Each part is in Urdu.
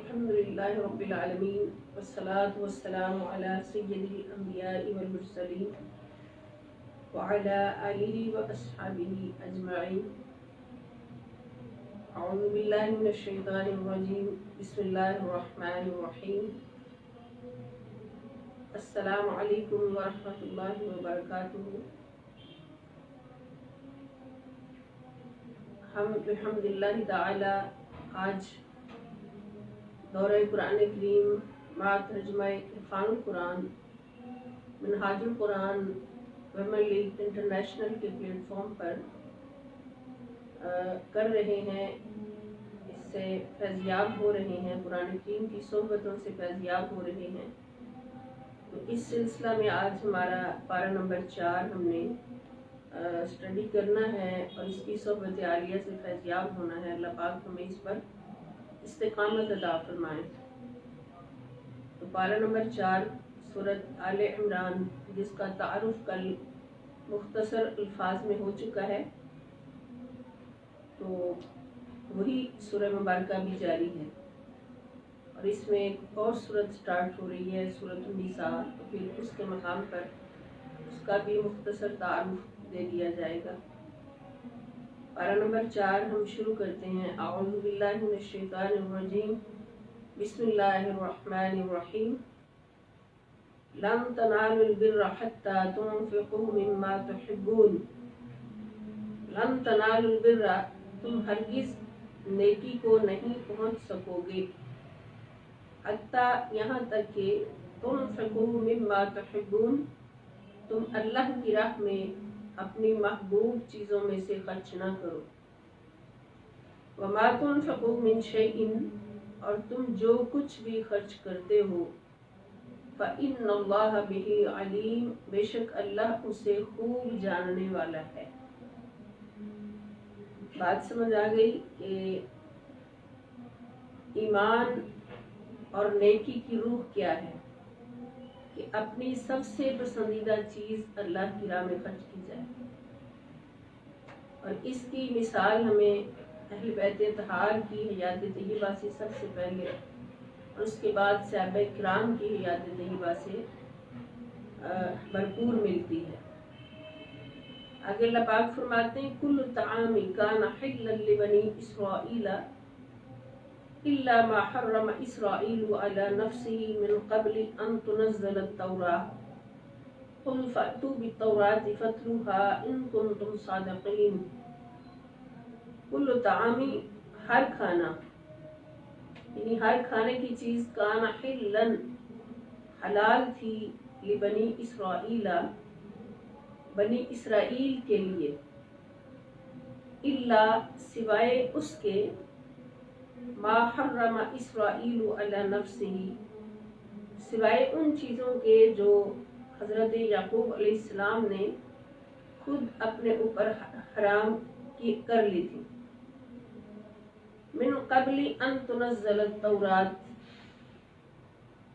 الحمدللہ رب العالمین والصلاة والسلام علی سید الانبیاء والمرسلین وعلی آلہ واصحابہ اجمعین. اعوذ باللہ من الشیطان الرجیم. بسم اللہ الرحمن الرحیم. السلام علیکم ورحمۃ اللہ وبرکاتہ. ہم الحمدللہ تعالی آج دورہ قرآن کریم مع ترجمہ عرفان القرآن منہاج القرآن ویمن لیگ انٹرنیشنل کے پلیٹ فارم پر کر رہے ہیں. اس سے فیضیاب ہو رہے ہیں، قرآن کریم کی صحبتوں سے فیضیاب ہو رہے ہیں. تو اس سلسلہ میں آج ہمارا پارہ نمبر 4 ہم نے اسٹڈی کرنا ہے اور اس کی صحبت عالیہ سے فیضیاب ہونا ہے. اللہ پاک ہمیں اس پر استقامت عطا فرمائے. تو پارہ نمبر 4 سورۃ آل عمران، جس کا تعارف کل مختصر الفاظ میں ہو چکا ہے، تو وہی سورہ مبارکہ بھی جاری ہے. اور اس میں ایک اور سورت سٹارٹ ہو رہی ہے، سورۃ النساء. تو پھر اس کے مقام پر اس کا بھی مختصر تعارف دے دیا جائے گا. پارہ نمبر 4 ہم شروع کرتے ہیں. اعوذ باللہ من الشیطان الرجیم. بسم اللہ الرحمن الرحیم. لن تنالوا البر حتى تنفقوا مما تحبون. لن تنالوا البر، تم ہرگز نیکی کو نہیں پہنچ سکو گے. حتی، یہاں تک کہ تنفقوا مما تحبون، تم اللہ کی راہ میں اپنی محبوب چیزوں میں سے خرچ نہ کرو. وما تنفقوا من شیء، اور تم جو کچھ بھی خرچ کرتے ہو، فإن اللہ بہ علیم، بے شک اللہ اسے خوب جاننے والا ہے. بات سمجھ آ گئی کہ ایمان اور نیکی کی روح کیا ہے؟ کہ اپنی سب سے پسندیدہ چیز اللہ کی راہ میں خرچ کی جائے. اور اس کی مثال ہمیں اہل بیت اطہار کی حیات طیبہ سے سب سے پہلے، اور اس کے بعد صحابہ کرام کی حیات طیبہ سے بھرپور ملتی ہے. آگے اللہ پاک فرماتے ہیں کل طعام کان حلا لبنی اسرائیل الا ما حرم اسرائیل علی نفسه من قبل ان تنزل التوراۃ قل فأتوا بالتوراۃ فاتلوها ان کنتم صادقین. کل طعامی، ہر کھانا، یعنی ہر کھانے کی چیز، کان حلا، حلال تھی، لبنی اسرائیل، بنی اسرائیل کے لیے، الا، سوائے اس کے، ما حرم اسرائیل علی نفسہ، سوائے ان چیزوں کے جو حضرت یعقوب علیہ السلام نے خود اپنے اوپر حرام کر لی تھی. من قبل ان تنزل التوراۃ،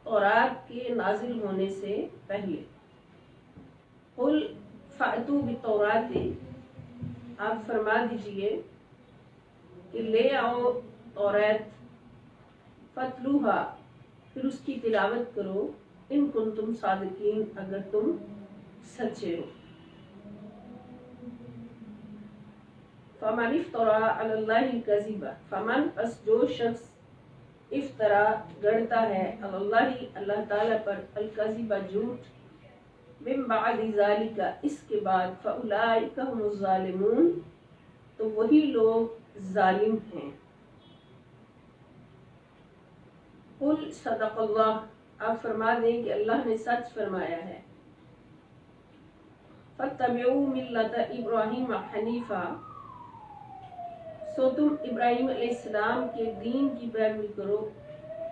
تورات کے نازل ہونے سے پہلے. قل فأتوا بالتوراۃ، آپ فرما دیجئے کہ لے آؤ تورات، فتلوها، پھر اس کی تلاوت کرو، ان کنتم صادقین، اگر تم سچے ہو. فمن افترى علی اللہ الکذب، فمن، پس جو شخص، افترا، گڑتا ہے، علی اللہ، اللہ تعالیٰ پر، الکذب، جھوٹ، من بعد ذالک، اس کے بعد، فاولئک هم الظالمون، تو وہی لوگ ظالم ہیں. قل صدق اللہ، آپ فرما دیں کہ اللہ نے سچ فرمایا ہے. فاتبعوا ملت ابراہیم حنیفا، سو تم ابراہیم علیہ السلام کے دین کی پیروی کرو،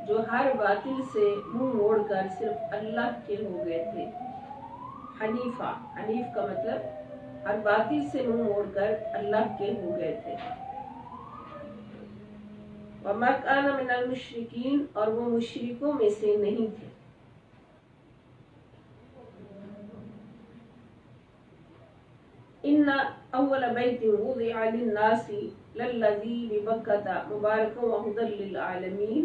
جو ہر باطل سے منہ موڑ کر صرف اللہ کے ہو گئے تھے. حنیفہ، حنیف کا مطلب ہر باطل سے منہ موڑ کر اللہ کے ہو گئے تھے. وما کان من المشرکین، اور وہ مشرکوں میں سے نہیں تھے. ان اول بیت وضع للناس للذی ببکۃ مبارکا وہدی للعالمین،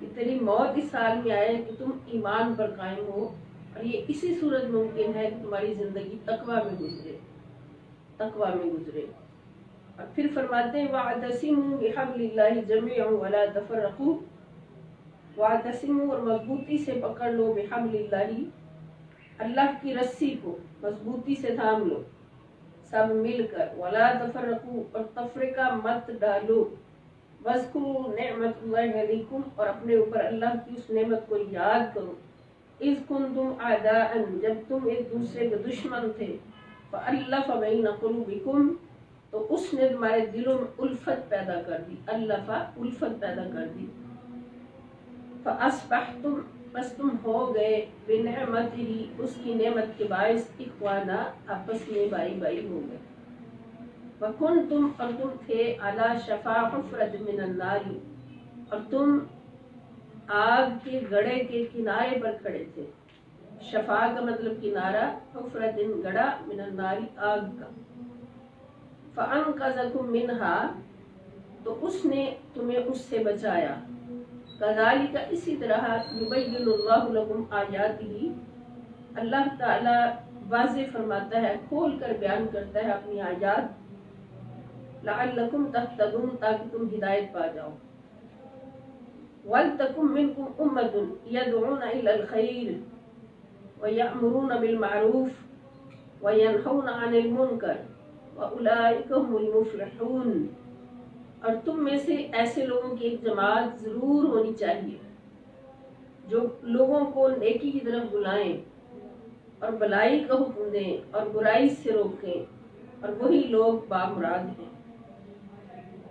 کہ تیری موت اس حال میں آئے کہ تم ایمان پر قائم ہو، اور یہ اسی صورت ممکن ہے کہ تمہاری زندگی تقوی میں گزرے، تقوی میں گزرے۔ اور پھر فرماتے ہیں وَاعْتَصِمُوا بِحَبْلِ اللَّهِ جَمِيعًا وَلَا تَفَرَّقُوا، وَاعْتَصِمُوا اور مضبوطی سے پکڑ لو، بِحَبْلِ اللَّهِ اللہ کی رسی کو مضبوطی سے تھام لو سب مل کر، وَلَا تَفَرَّقُوا اور تفرقہ مت ڈالو، وَاذْكُرُوا نِعْمَةَ اللَّهِ عَلَيْكُمْ اور اپنے اوپر اللہ کی اس نعمت کو یاد کرو، اِذْ كُنْتُمْ أَعْدَاءً جب تم ایک دوسرے کے دشمن تھے، فَأَلَّفَ بَيْنَ قُلُوبِكُمْ تو اس نے تمہارے دلوں میں الفت پیدا کر دی، الفا الفت پیدا کر دی، فَأَصْبَحْتُمْ بس تم ہو گئے، بِنِعْمَتِهِ اس کی نعمت کے باعث، اخوانا آپس میں بھائی بھائی ہو گئے، وَكُنْتُمْ اور تم تھے، عَلَى شَفَا حُفْرَةٍ مِّنَ النَّارِ اور تم آگ کے گڑھے کے کنارے پر کھڑے تھے، شفا کا مطلب کنارہ، حفرۃ گڑھا، من النار آگ کا، فَأَنْقَذَكُم مِّنْهَا تو اس نے تمہیں اس سے بچایا، كَذَلِكَ اسی طرح يُبَيِّنُ اللَّهُ لَكُمْ آيَاتِهِ اللہ تعالی واضح فرماتا ہے، کھول کر بیان کرتا ہے اپنی آیات، لَعَلَّكُمْ تَهْتَدُونَ تاکہ تم ہدایت پا جاؤ، وَلْتَكُن مِّنكُمْ أُمَّةٌ يَدْعُونَ إِلَى الْخَيْرِ وَيَأْمُرُونَ بِالْمَعْرُوفِ وَيَنْهَوْنَ عَنِ الْمُنكَرِ وَأُولَٰئِكَ هُمُ الْمُفْلِحُونَ اور تم میں سے ایسے لوگوں کی ایک جماعت ضرور ہونی چاہیے جو لوگوں کو نیکی کی طرف بلائیں اور بھلائی کا حکم دیں اور برائی سے روکیں، اور وہی لوگ بامراد ہیں۔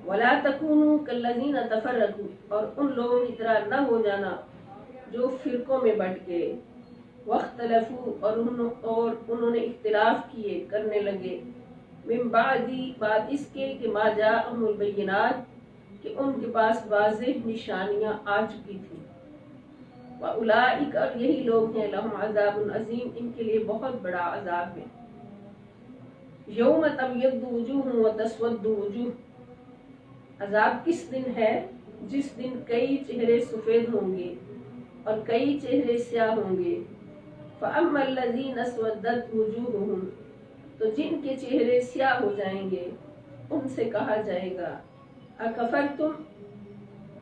وَلَا تَكُونُوا كَالَّذِينَ تَفَرَّقُوا اور ان لوگوں کی طرح نہ ہو جانا جو فرقوں میں بٹ گئے، وَاخْتَلَفُوا اور انہوں نے اختلاف کیے، کرنے لگے، من بعد اس کے کہ ما جاءہم البینات کہ ان کے پاس واضح نشانیاں آ چکی تھیں، وَأُولَٰئِکَ اور یہی لوگ ہیں، لَهُمْ عَذَابٌ عَظِيمٌ ان کے لیے بہت بڑا عذاب ہے۔ یوم تبیض وجوہ وتسود وجوہ عذاب کس دن ہے؟ جس دن کئی چہرے سفید ہوں گے اور کئی چہرے سیاہ ہوں گے، فَأَمَّا الَّذِينَ اسْوَدَّتْ وُجُوهُهُمْ تو جن کے چہرے سیاہ ہو جائیں گے ان سے کہا جائے گا، اکفرتم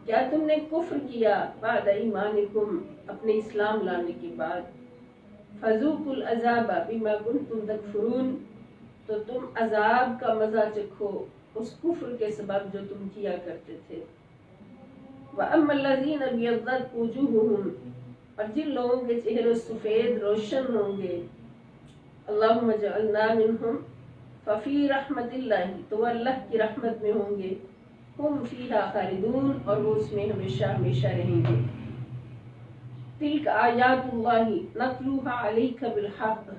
کیا تم نے کفر کیا، بعد ایمانکم اپنے اسلام لانے کے بعد، فذوقوا العذاب بما کنتم تکفرون تو تم عذاب کا مزہ چکھو اس کفر کے سبب جو تم کیا کرتے تھے۔ وَأَمَّا الَّذِينَ ابْيَضَّتْ وُجُوهُهُمْ اور جن لوگوں کے چہرے سفید روشن ہوں گے، اللہم اجعلنا منہم ففی رحمت اللہ تو وہ اللہ کی رحمت میں ہوں گے، ہم فیہا خالدون اور وہ اس میں ہمیشہ ہمیشہ رہیں گے۔ تلک آیات اللہ نتلوہا علیک بالحق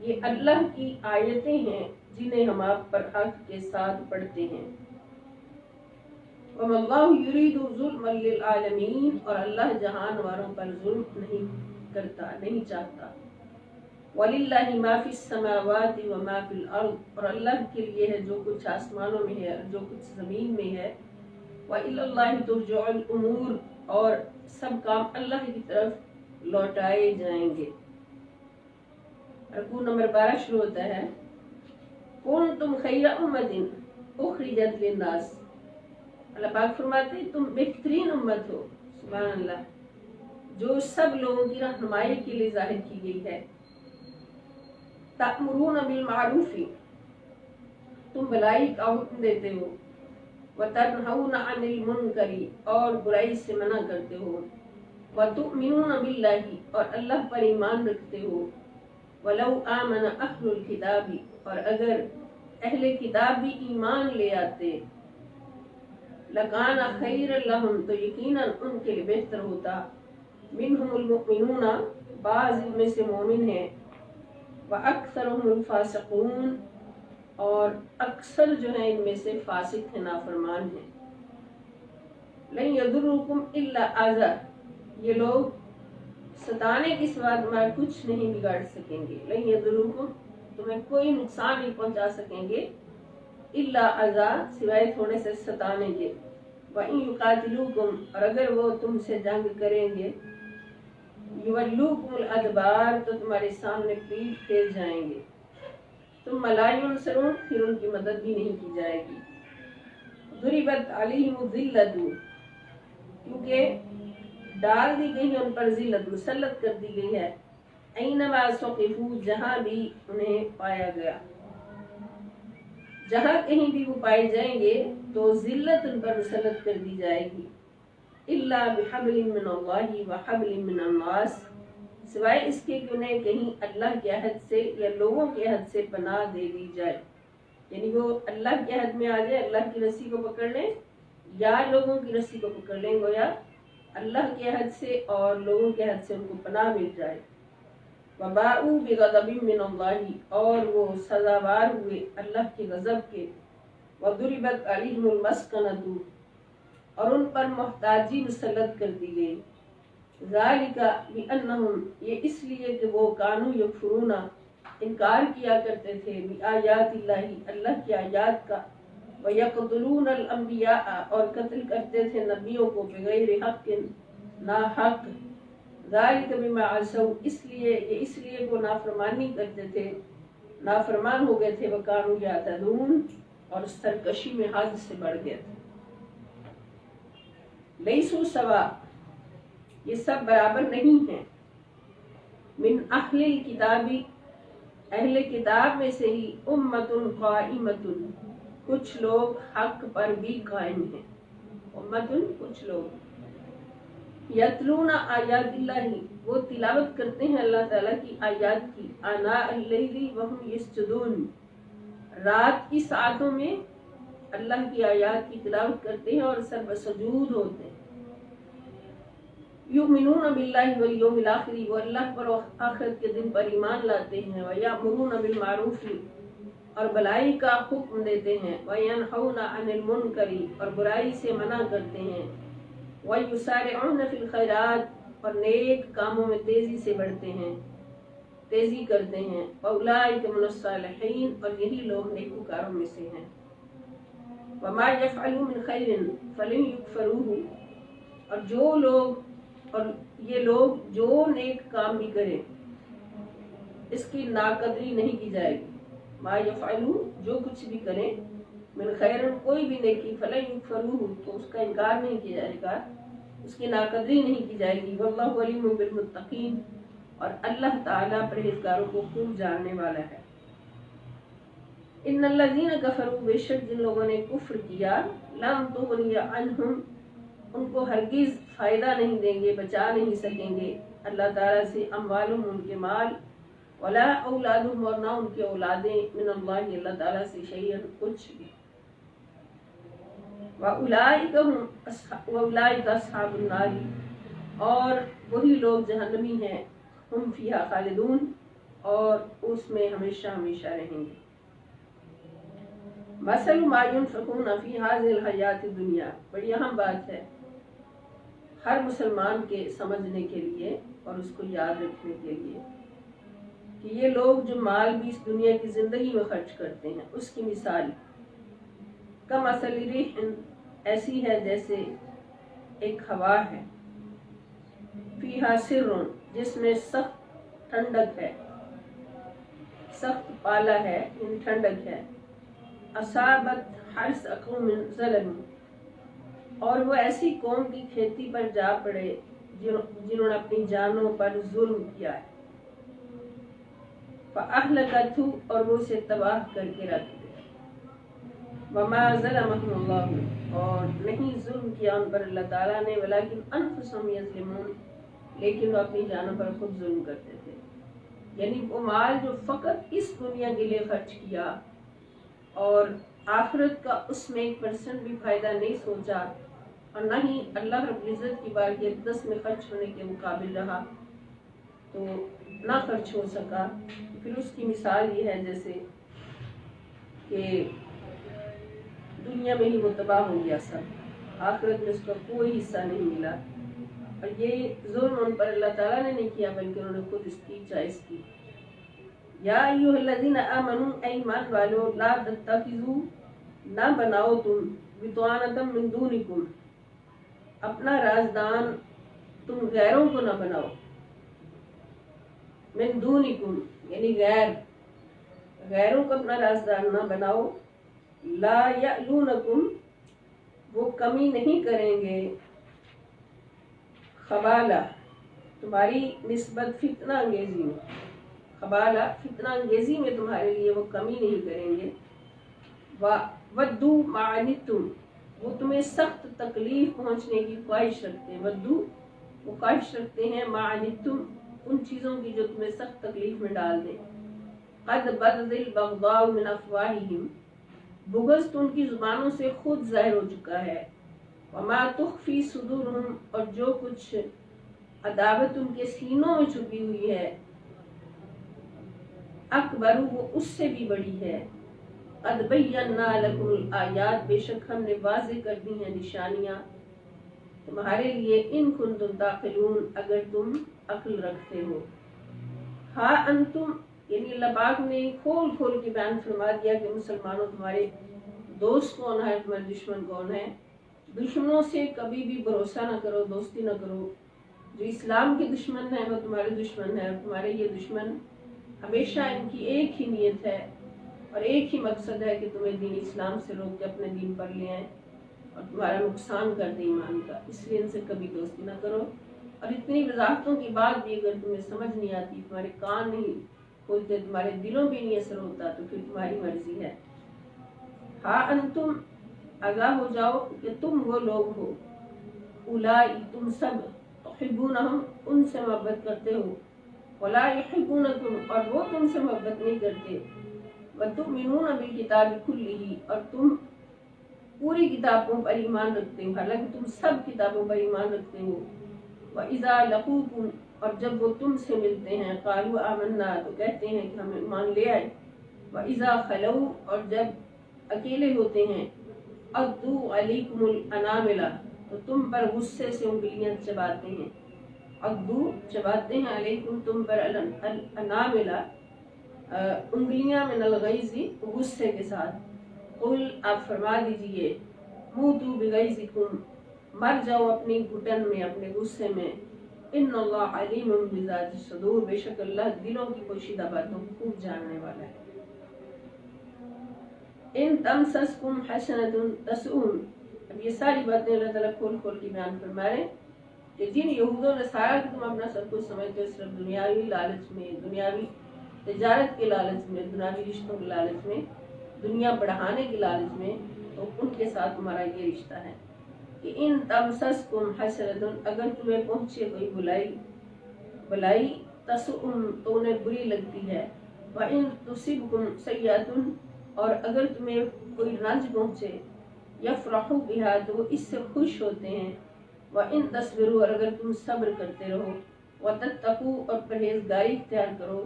یہ اللہ کی آیتیں ہیں جنہیں ہم آپ پر حق کے ساتھ پڑھتے ہیں۔ وَمَا اللَّهُ يُرِيدُ ظُلْمًا لِلْعَالَمِينَ اور اللہ جہان والوں پر ظلم نہیں کرتا، نہیں چاہتا۔ وَلِلَّهِ مَا فِي السَّمَاوَاتِ وَمَا فِي الْأَرْضِ اور اللہ کے لیے ہے جو کچھ آسمانوں میں ہے اور جو کچھ زمین میں ہے، وَإِلَى اللَّهِ تُرْجَعُ الْأُمُورُ اور سب کام اللہ کی طرف لوٹائے جائیں گے۔ رکوع نمبر 12 شروع ہوتا ہے، كُنتُمْ خَيْرَ أُمَّةٍ أُخْرِجَتْ لِلنَّاسِ اللہ پاک فرماتے ہیں تم بہترین امت ہو، سبحان اللہ، جو سب لوگوں کی رہنمائی کے لیے ظاہر کی گئی ہے۔ تأمرون بالمعروف تم بھلائی کا حکم دیتے ہو، وتنہون عن المنکر اور برائی سے منع کرتے ہو، وتؤمنون باللہ اور اللہ پر ایمان رکھتے ہو، ولو آمن اہل الکتاب اور اگر اہل کتاب بھی ایمان لے آتے، لکان خیر لہم تو یقیناً ان کے لیے بہتر ہوتا، منہم المؤمنون بعض ان میں سے مومن ہیں، وَأَكْثَرُهُمُ الْفَاسِقُونَ اور اکثر جو ہیں ان میں سے فاسق ہیں، نافرمان ہیں۔ لَن يَضُرُّكُمْ إِلَّا أَذًى یہ لوگ ستانے کے سوا تمہارا کچھ نہیں بگاڑ سکیں گے، لَن يَضُرُّكُمْ تمہیں کوئی نقصان نہیں پہنچا سکیں گے، إِلَّا أَذًى سوائے تھوڑے سے ستانے کے، وَإِن يُقَاتِلُوكُمْ اور اگر وہ تم سے جنگ کریں گے يُوَلُّوكُمُ الْأَدْبَارَ تو تمہارے سامنے پیٹھ پھیر جائیں گے ثُمَّ لَا يُنْصَرُونَ پھر ان کی مدد بھی نہیں کی جائے گی ضُرِبَتْ عَلَيْهِمُ الذِّلَّةُ کیونکہ ڈال دی گئی ان پر ذلت مسلط کر دی گئی ہے اَيْنَمَا ثُقِفُوا جہاں بھی انہیں پایا گیا جہاں کہیں بھی وہ پائے جائیں گے تو ذلت ان پر مسلط کر دی جائے گی الا بحبل من اللہ وحبل من الناس سوائے اس کے کہ انہیں کہیں اللہ کے عہد سے یا لوگوں کے عہد سے پناہ دے دی جائے یعنی وہ اللہ کے عہد میں آ جائے اللہ کی رسی کو پکڑ لیں یا لوگوں کی رسی کو پکڑ لیں گویا اللہ کے عہد سے اور لوگوں کے عہد سے ان کو پناہ مل جائے وباؤوا بغضب من اللہ اور وہ سزاوار ہوئے اللہ کے غضب کے وضربت علیہم المسکنۃ اور ان پر محتاجی مسلط کر دی گئی ذالک بانہم یہ اس لیے کہ وہ کانوا یکفرون انکار کیا کرتے تھے بآیات اللہ اللہ کی آیات کا ویقتلون الانبیاء اور قتل کرتے تھے نبیوں کو بغیر حق ناحق ذالک بما عصوا اس لیے وہ نافرمانی کرتے تھے نافرمان ہو گئے تھے وکانوا یعتدون اور سرکشی میں حد سے بڑھ گئے تھے لیسوا سوا یہ سب برابر نہیں ہیں من اہل الکتابی اہل کتاب میں سے ہی امت قائمت کچھ لوگ حق پر بھی قائم ہیں امت کچھ لوگ یتلون آیات اللہ وہ تلاوت کرتے ہیں اللہ تعالیٰ کی آیات کی آناء اللیل وہم یسجدون رات کی ساعتوں میں اللہ کی آیات کی تلاوت کرتے ہیں اور سر سجود ہوتے ہیں یؤمنون باللہ والیوم الآخر وہ اللہ پر آخرت کے دن پر ایمان لاتے ہیں ویأمرون بالمعروف اور بھلائی کا حکم دیتے ہیں وینہون عن المنکر اور برائی سے منع کرتے ہیں وَيُسَارِعُونَ فِي الْخَيْرَاتِ اور نیک کاموں میں تیزی سے بڑھتے ہیں تیزی کرتے ہیں وَأُولَٰئِكَ مِنَ الصَّالِحِينَ اور یہی لوگ نیکوکاروں میں سے ہیں وَمَا يَفْعَلُوا مِنْ خَيْرٍ فَلَن يُكْفَرُوهُ اور یہ لوگ جو نیک کام بھی کریں اس کی ناقدری نہیں کی جائے گی ما يفعلوا جو کچھ بھی کریں من خیرن کوئی بھی نیکی فلن یکفروہ تو اس کا انکار نہیں کیا جائے گا اس کی ناقدری نہیں کی جائے گی واللہ علیم بالمتقین اور اللہ تعالیٰ پرہیزگاروں کو خوب جاننے والا ہے ان الذین کفروا بے شک جن لوگوں نے کفر کیا لن تغنی عنہم ان کو ہرگز فائدہ نہیں دیں گے بچا نہیں سکیں گے اللہ تعالیٰ سے اموالہم ان کے مال ولا اولادہم اور نہ ان کے اولادیں من اللہ اللہ تعالیٰ سے شیئا کچھ بھی وَأُولَٰئِكَ أَصْحَابُ النَّارِ اور وہی لوگ جہنمی ہیں ہم فیہا خالدون اور اس میں ہمیشہ ہمیشہ رہیں گے مثل ما ينفقون فی هذه الحیات الدنیا بڑی اہم بات ہے ہر مسلمان کے سمجھنے کے لیے اور اس کو یاد رکھنے کے لیے کہ یہ لوگ جو مال بھی اس دنیا کی زندگی میں خرچ کرتے ہیں اس کی مثال کمثل ریح ایسی ہے جیسے ایک ہوا ہے فیہا سر جس میں سخت ٹھنڈک ہے سخت پالا ہے ان ٹھنڈک ہے اصابت حرث قوم ظلم اور وہ ایسی قوم کی کھیتی پر جا پڑے جنہوں نے اپنی جانوں پر ظلم کیا ہے فَأَهْلَكَتْهُ اور وہ اسے تباہ کر کے رکھ دے وَمَا ظَلَمَهُمُ اللَّهُ اور نہیں ظلم کیا ان پر اللہ تعالیٰ نے وَلَكِنْ أَنفُسَهُمْ يَظْلِمُونَ لیکن وہ اپنی جانوں پر خود ظلم کرتے تھے یعنی وہ مال جو فقط اس دنیا کے لیے خرچ کیا اور آخرت کا اس میں 1% بھی فائدہ نہیں سوچا اور نہ ہی اللہ رب العزت کی بارگاہ 10 میں خرچ ہونے کے مقابل رہا تو نہ خرچ ہو سکا پھر اس کی مثال یہ ہے جیسے کہ دنیا میں ہی وہ تباہ ہو گیا سب آخرت میں اس کا کوئی حصہ نہیں ملا اور یہ ظلم ان پر اللہ تعالیٰ نے نہیں کیا بلکہ انہوں نے خود اس کی چائس کی یا ایھا الذین آمنوا اے ایمان والو لا تتخذوا نہ بناؤ تم بطانۃ من دونکم اپنا رازدان تم غیروں کو نہ بناؤ، من دونکم یعنی غیروں کو اپنا رازدان نہ بناؤ، لا یألونکم وہ کمی نہیں کریں گے، خبالہ تمہاری نسبت فتنہ انگیزی میں، خبالہ فتنہ انگیزی میں تمہارے لیے وہ کمی نہیں کریں گے، ودو ما عنتم وہ تمہیں سخت تکلیف پہنچنے کی خواہش رکھتے ہیں، ودو وہ خواہش رکھتے ہیں، ما عنتم ان چیزوں کی جو تمہیں سخت تکلیف میں ڈال دیں، قد بدت البغضاء من افواہہم بغض تو ان کی زبانوں سے خود ظاہر ہو چکا ہے، وما تخفی صدورہم اور جو کچھ عداوت ان کے سینوں میں چھپی ہوئی ہے، اکبر وہ اس سے بھی بڑی ہے، قد بینا لکم الآیات بے شک ہم نے واضح کر دی ہیں نشانیاں تمہارے لیے، ان کنتم تعقلون اگر تم عقل رکھتے ہو، ہاں انتم یعنی اللہ پاک نے کھول کھول کے بیان فرما دیا کہ مسلمانوں تمہارے دوست کون ہے، تمہارے دشمن کون ہے، دشمنوں سے کبھی بھی بھروسہ نہ کرو، دوستی نہ کرو، جو اسلام کے دشمن ہیں وہ تمہارے دشمن ہیں، اور تمہارے یہ دشمن ہمیشہ ان کی ایک ہی نیت ہے اور ایک ہی مقصد ہے کہ تمہیں دین اسلام سے روک کے اپنے دین پر لے آئیں اور تمہارا نقصان کر دیں ایمان کا، اس لیے ان سے کبھی دوستی نہ کرو، اور اتنی وضاحتوں کے بعد بھی اگر تمہیں سمجھ نہیں آتی، تمہارے کان نہیں کھولتے، تمہارے دلوں پہ نہیں اثر ہوتا، تو پھر تمہاری مرضی ہے، ہاں انتم آگاہ ہو جاؤ کہ تم وہ لوگ ہو، اولائی تم سب، تحبونہم ان سے محبت کرتے ہو، ولا یحبونکم اور وہ تم سے محبت نہیں کرتے، وتؤمنون بالکتاب کلہ اور تم پوری کتابوں پر ایمان رکھتے ہو، حالانکہ تم سب کتابوں پر ایمان رکھتے ہو، وَإِذَا لَقُوكُمْ اور جب وہ تم سے ملتے ہیں، قالوا آمنا تو کہتے ہیں کہ ہم ایمان لے آئے، وَإِذَا خَلَوْا اور جب اکیلے ہوتے ہیں، عَضُّوا عَلَيْكُمُ الْأَنَامِلَ تو تم پر غصے سے انگلیاں چباتے ہیں، عَضُّوا چباتے ہیں، علیکم تم پر، الْأَنَامِلَ انگلیاں، من الغیظ غصے کے ساتھ، قل آپ فرما دیجئے، موتوا بغیظکم مر جاؤ اپنی گھٹن میں، اپنے غصے میں، ان اللہ علیم بذات الصدور بے شک اللہ دلوں کی پوشیدہ باتوں کو خوب جاننے والا ہے، ان تمسسکم حسنۃ تسؤہم اب یہ ساری باتیں اللہ تعالیٰ کھول کھول کے بیان فرما رہے ہیں کہ جن یہود و نصارہ کو تم اپنا سب کچھ سمجھتے ہو صرف دنیاوی لالچ میں، دنیاوی تجارت کے لالچ میں، دنیاوی رشتوں کے لالچ میں، دنیا بڑھانے کے لالچ میں، تو ان کے ساتھ تمہارا یہ رشتہ ہے کہ ان تمسسکم حسنۃ اگر تمہیں پہنچے کوئی بلائی تسؤہم تو انہیں بری لگتی ہے، وَإِن تُصِبْكُمْ سَیِّئَةٌ اور اگر تمہیں کوئی رنج پہنچے، یفرحوا بها تو وہ اس سے خوش ہوتے ہیں، وَإِن تَصْبِرُوا اور اگر تم صبر کرتے رہو، وَتَتَّقُوا اور پرہیزگاری اختیار کرو،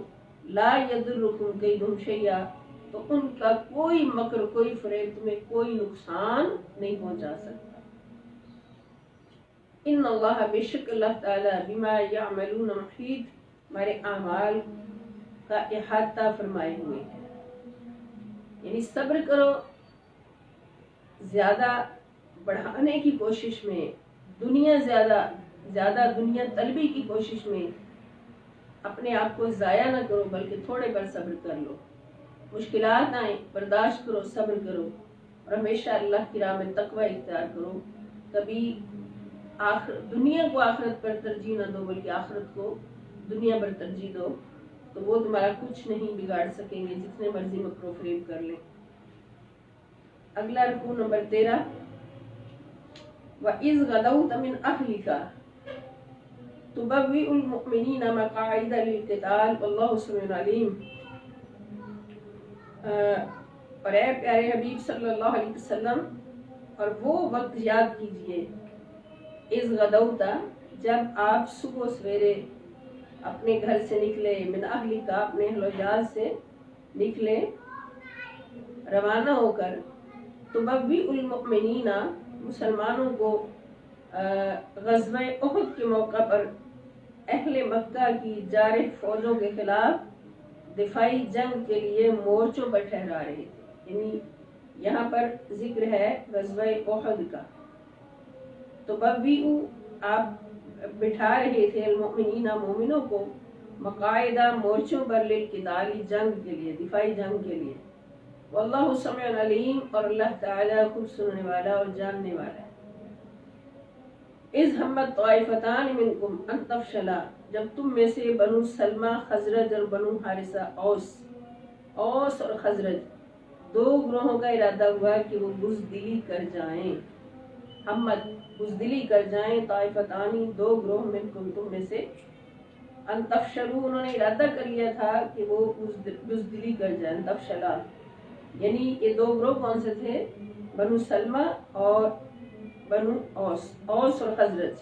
لا يَضُرُّكُمْ كَيْدُهُمْ شَيْئًا تو ان کا کوئی مکر، کوئی فریب تمہیں کوئی نقصان نہیں پہنچا سکتا، ان اللہ بے شک اللہ تعالیٰ بما یعملون محیط ہمارے اعمال کا احاطہ فرمائے ہوئے ہیں، یعنی صبر کرو، زیادہ بڑھانے کی کوشش میں، زیادہ دنیا طلبی کی کوشش میں اپنے آپ کو ضائع نہ کرو، بلکہ تھوڑے پر صبر کر لو، مشکلات آئیں برداشت کرو، صبر کرو، اور ہمیشہ اللہ کی راہ میں تقوی اختیار کرو، کبھی دنیا کو آخرت پر ترجیح نہ دو بلکہ آخرت کو دنیا پر ترجیح دو، تو وہ تمہارا کچھ نہیں بگاڑ سکیں گے جتنے مرضی مکر و فریب کر لیں۔ اگلا رکوع نمبر 13، وَإِذْ غَدَوْتَ مِنْ أَهْلِكَ تُبَوِّئُ الْمُؤْمِنِينَ مَقَاعِدَ لِلْقِتَالِ وَاللَّهُ سَمِيعٌ عَلِيمٌ اور اے پیارے حبیب صلی اللہ علیہ وسلم اور وہ وقت یاد کیجئے، اِذْ غَدَوْتَ جب آپ صبح سویرے اپنے گھر سے نکلے، من اہلک اپنے اہل و عیال سے نکلے روانہ ہو کر، تبوئ المؤمنین مسلمانوں کو غزوہ احد کے موقع پر اہل مکہ کی جارح فوجوں کے خلاف دفاعی جنگ کے لیے مورچوں پر ٹھہرا رہے تھے، یعنی یہاں پر ذکر ہے غزوہ احد کا، تو بویئو آپ بٹھا رہے تھے المؤمنین مومنوں کو مقاعدہ مورچوں پر للقتال جنگ کے لیے، دفاعی جنگ کے لیے، واللہ سمیع علیم اور اللہ تعالیٰ خوب سننے والا اور جاننے والا ہے۔ اذ ہمت طائفتان منکم ان تفشلا، جب تم میں سے بنو سلمہ خزرج اور بنو حارثہ اوس اور خزرج دو گروہوں کا ارادہ ہوا کہ وہ بزدلی کر جائیں، ہمت بزدلی کر جائیں، طائفتانی دو گروہ منکم تم میں سے، ان تفشلوا انہوں نے ارادہ کر لیا تھا کہ وہ بزدلی کر جائیں، تفشلا یعنی یہ دو گروہ کون سے تھے؟ بنو سلمہ اور بنو اوس اور خزرج۔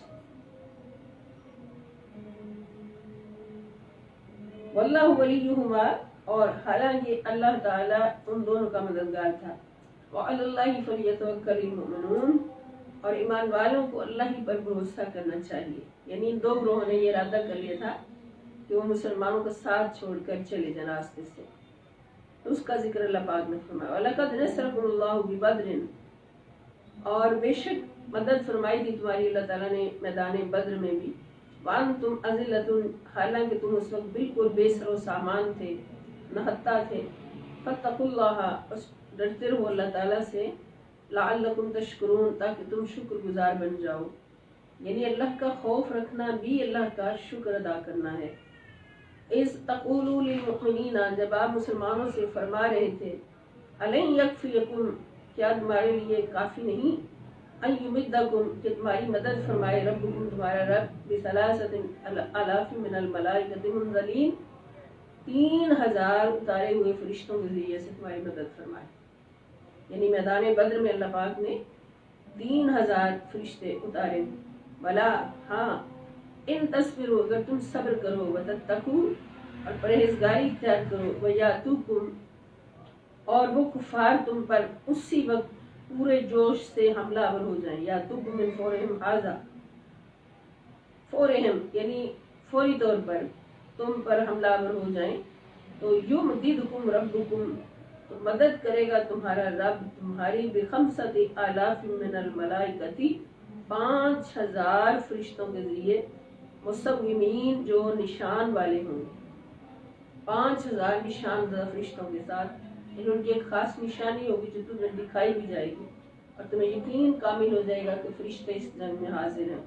واللہ ولیہما اور حالانکہ اللہ تعالیٰ ان دونوں کا مددگار تھا، وعلی اللہ فلیتوکل المؤمنون اور ایمان والوں کو اللہ ہی پر بھروسہ کرنا چاہیے۔ یعنی ان دو گروہوں نے یہ ارادہ کر لیا تھا کہ وہ مسلمانوں کا ساتھ چھوڑ کر چلے جائیں راستے سے، تو اس کا ذکر اللہ پاک نے فرمایا، وَلَقَدْ نَصَرَكُمُ اللَّهُ بِبَدْرٍ اور بے شک مدد فرمائی تھی تمہاری اللہ تعالیٰ نے میدان بدر میں بھی، وَأَنْتُمْ أَذِلَّةٌ حالانکہ تم اس وقت بالکل بے سر و سامان تھے، نہتا تھے، فَاتَّقُوا اللَّهَ بس ڈرتے رہو اللہ تعالیٰ سے، لَعَلَّكُمْ تَشْكُرُونَ تاکہ تم شکر گزار بن جاؤ، یعنی اللہ کا خوف رکھنا بھی اللہ کا شکر ادا کرنا ہے۔ اِذْ تَقُولُوا لِلْمُؤْمِنِينَ جب آپ مسلمانوں سے فرما رہے تھے، أَلَنْ يَكْفِيَكُمْ کیا تمہارے لیے کافی نہیں، أَنْ يُمِدَّكُمْ کہ تمہاری مدد فرمائے ربکم تمہارا رب بِثَلَاثَةٍ آلَافٍ مِنَ الْمَلَائِكَةِ مُنزَلِينَ 3000 اتارے ہوئے فرشتوں کے ذریعے سے تمہاری مدد فرمائے، یعنی میدان بدر میں اللہ پاک نے 3000 فرشتے اتارے، بلا ہاں ان تصبروا اگر تم صبر کرو، وتتقوا اور پرہیزگاری اختیار کرو، ویاتوکم اور وہ کفار تم پر اسی وقت پورے جوش سے حملہ آور ہو جائیں، یاتوکم من فورہم ھذا فورہم یعنی فوری طور پر تم پر حملہ آور ہو جائیں، تو یمددکم ربکم تو مدد کرے گا تمہارا رب تمہاری بخمسۃ آلاف من الملائکۃ 5000 فرشتوں کے ذریعے، مصومین جو نشان والے ہوں گے، 5000 نشان زدہ فرشتوں کے ساتھ، ان کی ایک خاص نشانی ہوگی جو تمہیں دکھائی بھی جائے گی اور تمہیں یقین کامل ہو جائے گا کہ فرشتے اس جنگ میں حاضر ہیں۔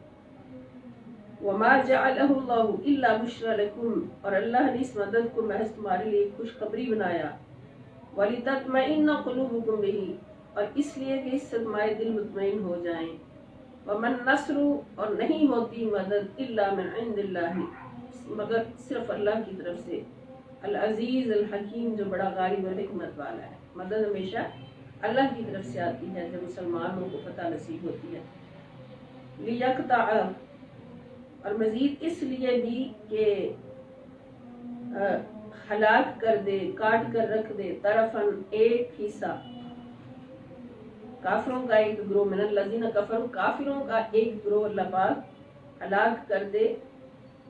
وما جعلہ اللہ الا بشرى لکم اور اللہ نے اس مدد کو محض تمہارے لیے خوشخبری بنایا، وَلِتَطْمَئِنَّ قُلُوبُكُمْ بِهِ اور اس لیے کہ اس سے تمہارے دل مطمئن ہو جائیں، وَمَن نَصْرُ اور نہیں ہوتی مدد إِلَّا مِنْ عِنْدِ اللَّهِ مگر صرف اللہ کی طرف سے، العزیز الحکیم جو بڑا غالب اور حکمت والا ہے۔ مدد ہمیشہ اللہ کی طرف سے آتی ہے جب مسلمانوں کو فتح نصیب ہوتی ہے۔ لِيَقْطَعَ اور مزید اس لیے بھی کہ ہلاک کر دے، کاٹ کر رکھ دے، طرفاً ایک حصہ، کافروں کا ایک گروہ، من الذین کفروا کافروں کا ایک گروہ اللہ پاک ہلاک کر دے،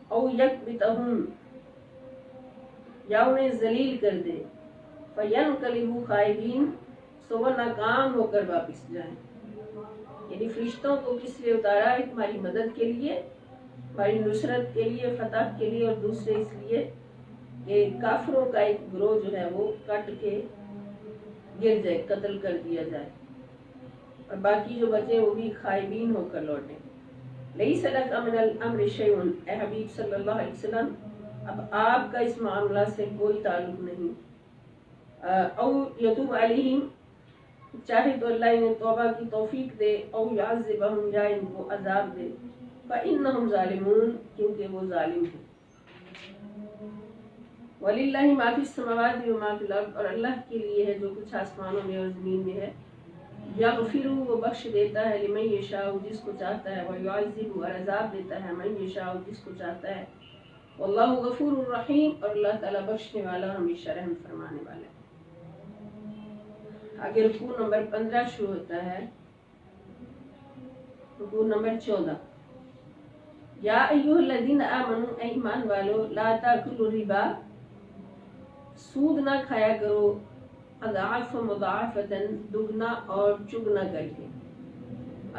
او یکبتہم یا انہیں ذلیل کر دے، فینقلبوا خائبین سو وہ ناکام ہو کر واپس جائیں۔ یعنی فرشتوں کو کس لیے اتارا ہے؟ تمہاری مدد کے لیے، تمہاری نصرت کے لیے، فتح کے لیے، اور دوسرے اس لیے کہ کافروں کا ایک گروہ جو ہے وہ کٹ کے گر جائے، قتل کر دیا جائے، اور باقی جو بچے وہ بھی خائبین ہو کر لوٹیں۔ لیس لک من الامر شیء اے حبیب صلی اللہ علیہ وسلم اب آپ کا اس معاملہ سے کوئی تعلق نہیں، او یتوب علیہم چاہے تو اللہ انہیں توبہ کی توفیق دے، او یعذبہم یا ان کو عذاب دے، فإنہم ظالمون کیونکہ وہ ظالم ہیں۔ وَلِلَّهِ مَا فِي السَّمَاوَاتِ وَمَا فِي الْأَرْضِ اور اللہ کے لیے ہے جو کچھ آسمانوں میں اور زمین میں ہے، یغفر وہ بخش دیتا ہے لمن یشاء جس کو چاہتا ہے، ویعذب اور عذاب دیتا ہے من یشاء جس کو چاہتا ہے، واللہ غفور الرحیم اور اللہ تعالیٰ بخشنے والا ہمیشہ رحم فرمانے والا ہے۔ آگے رکوع نمبر 15 شروع ہوتا ہے، رکوع نمبر 14۔ یا ایھا الذین آمنوا اے ایمان والو لا تاکلوا الربا سود نہ کھایا کرو، اضعاف مضاعفتاً دگنا اور چگنا کر کے،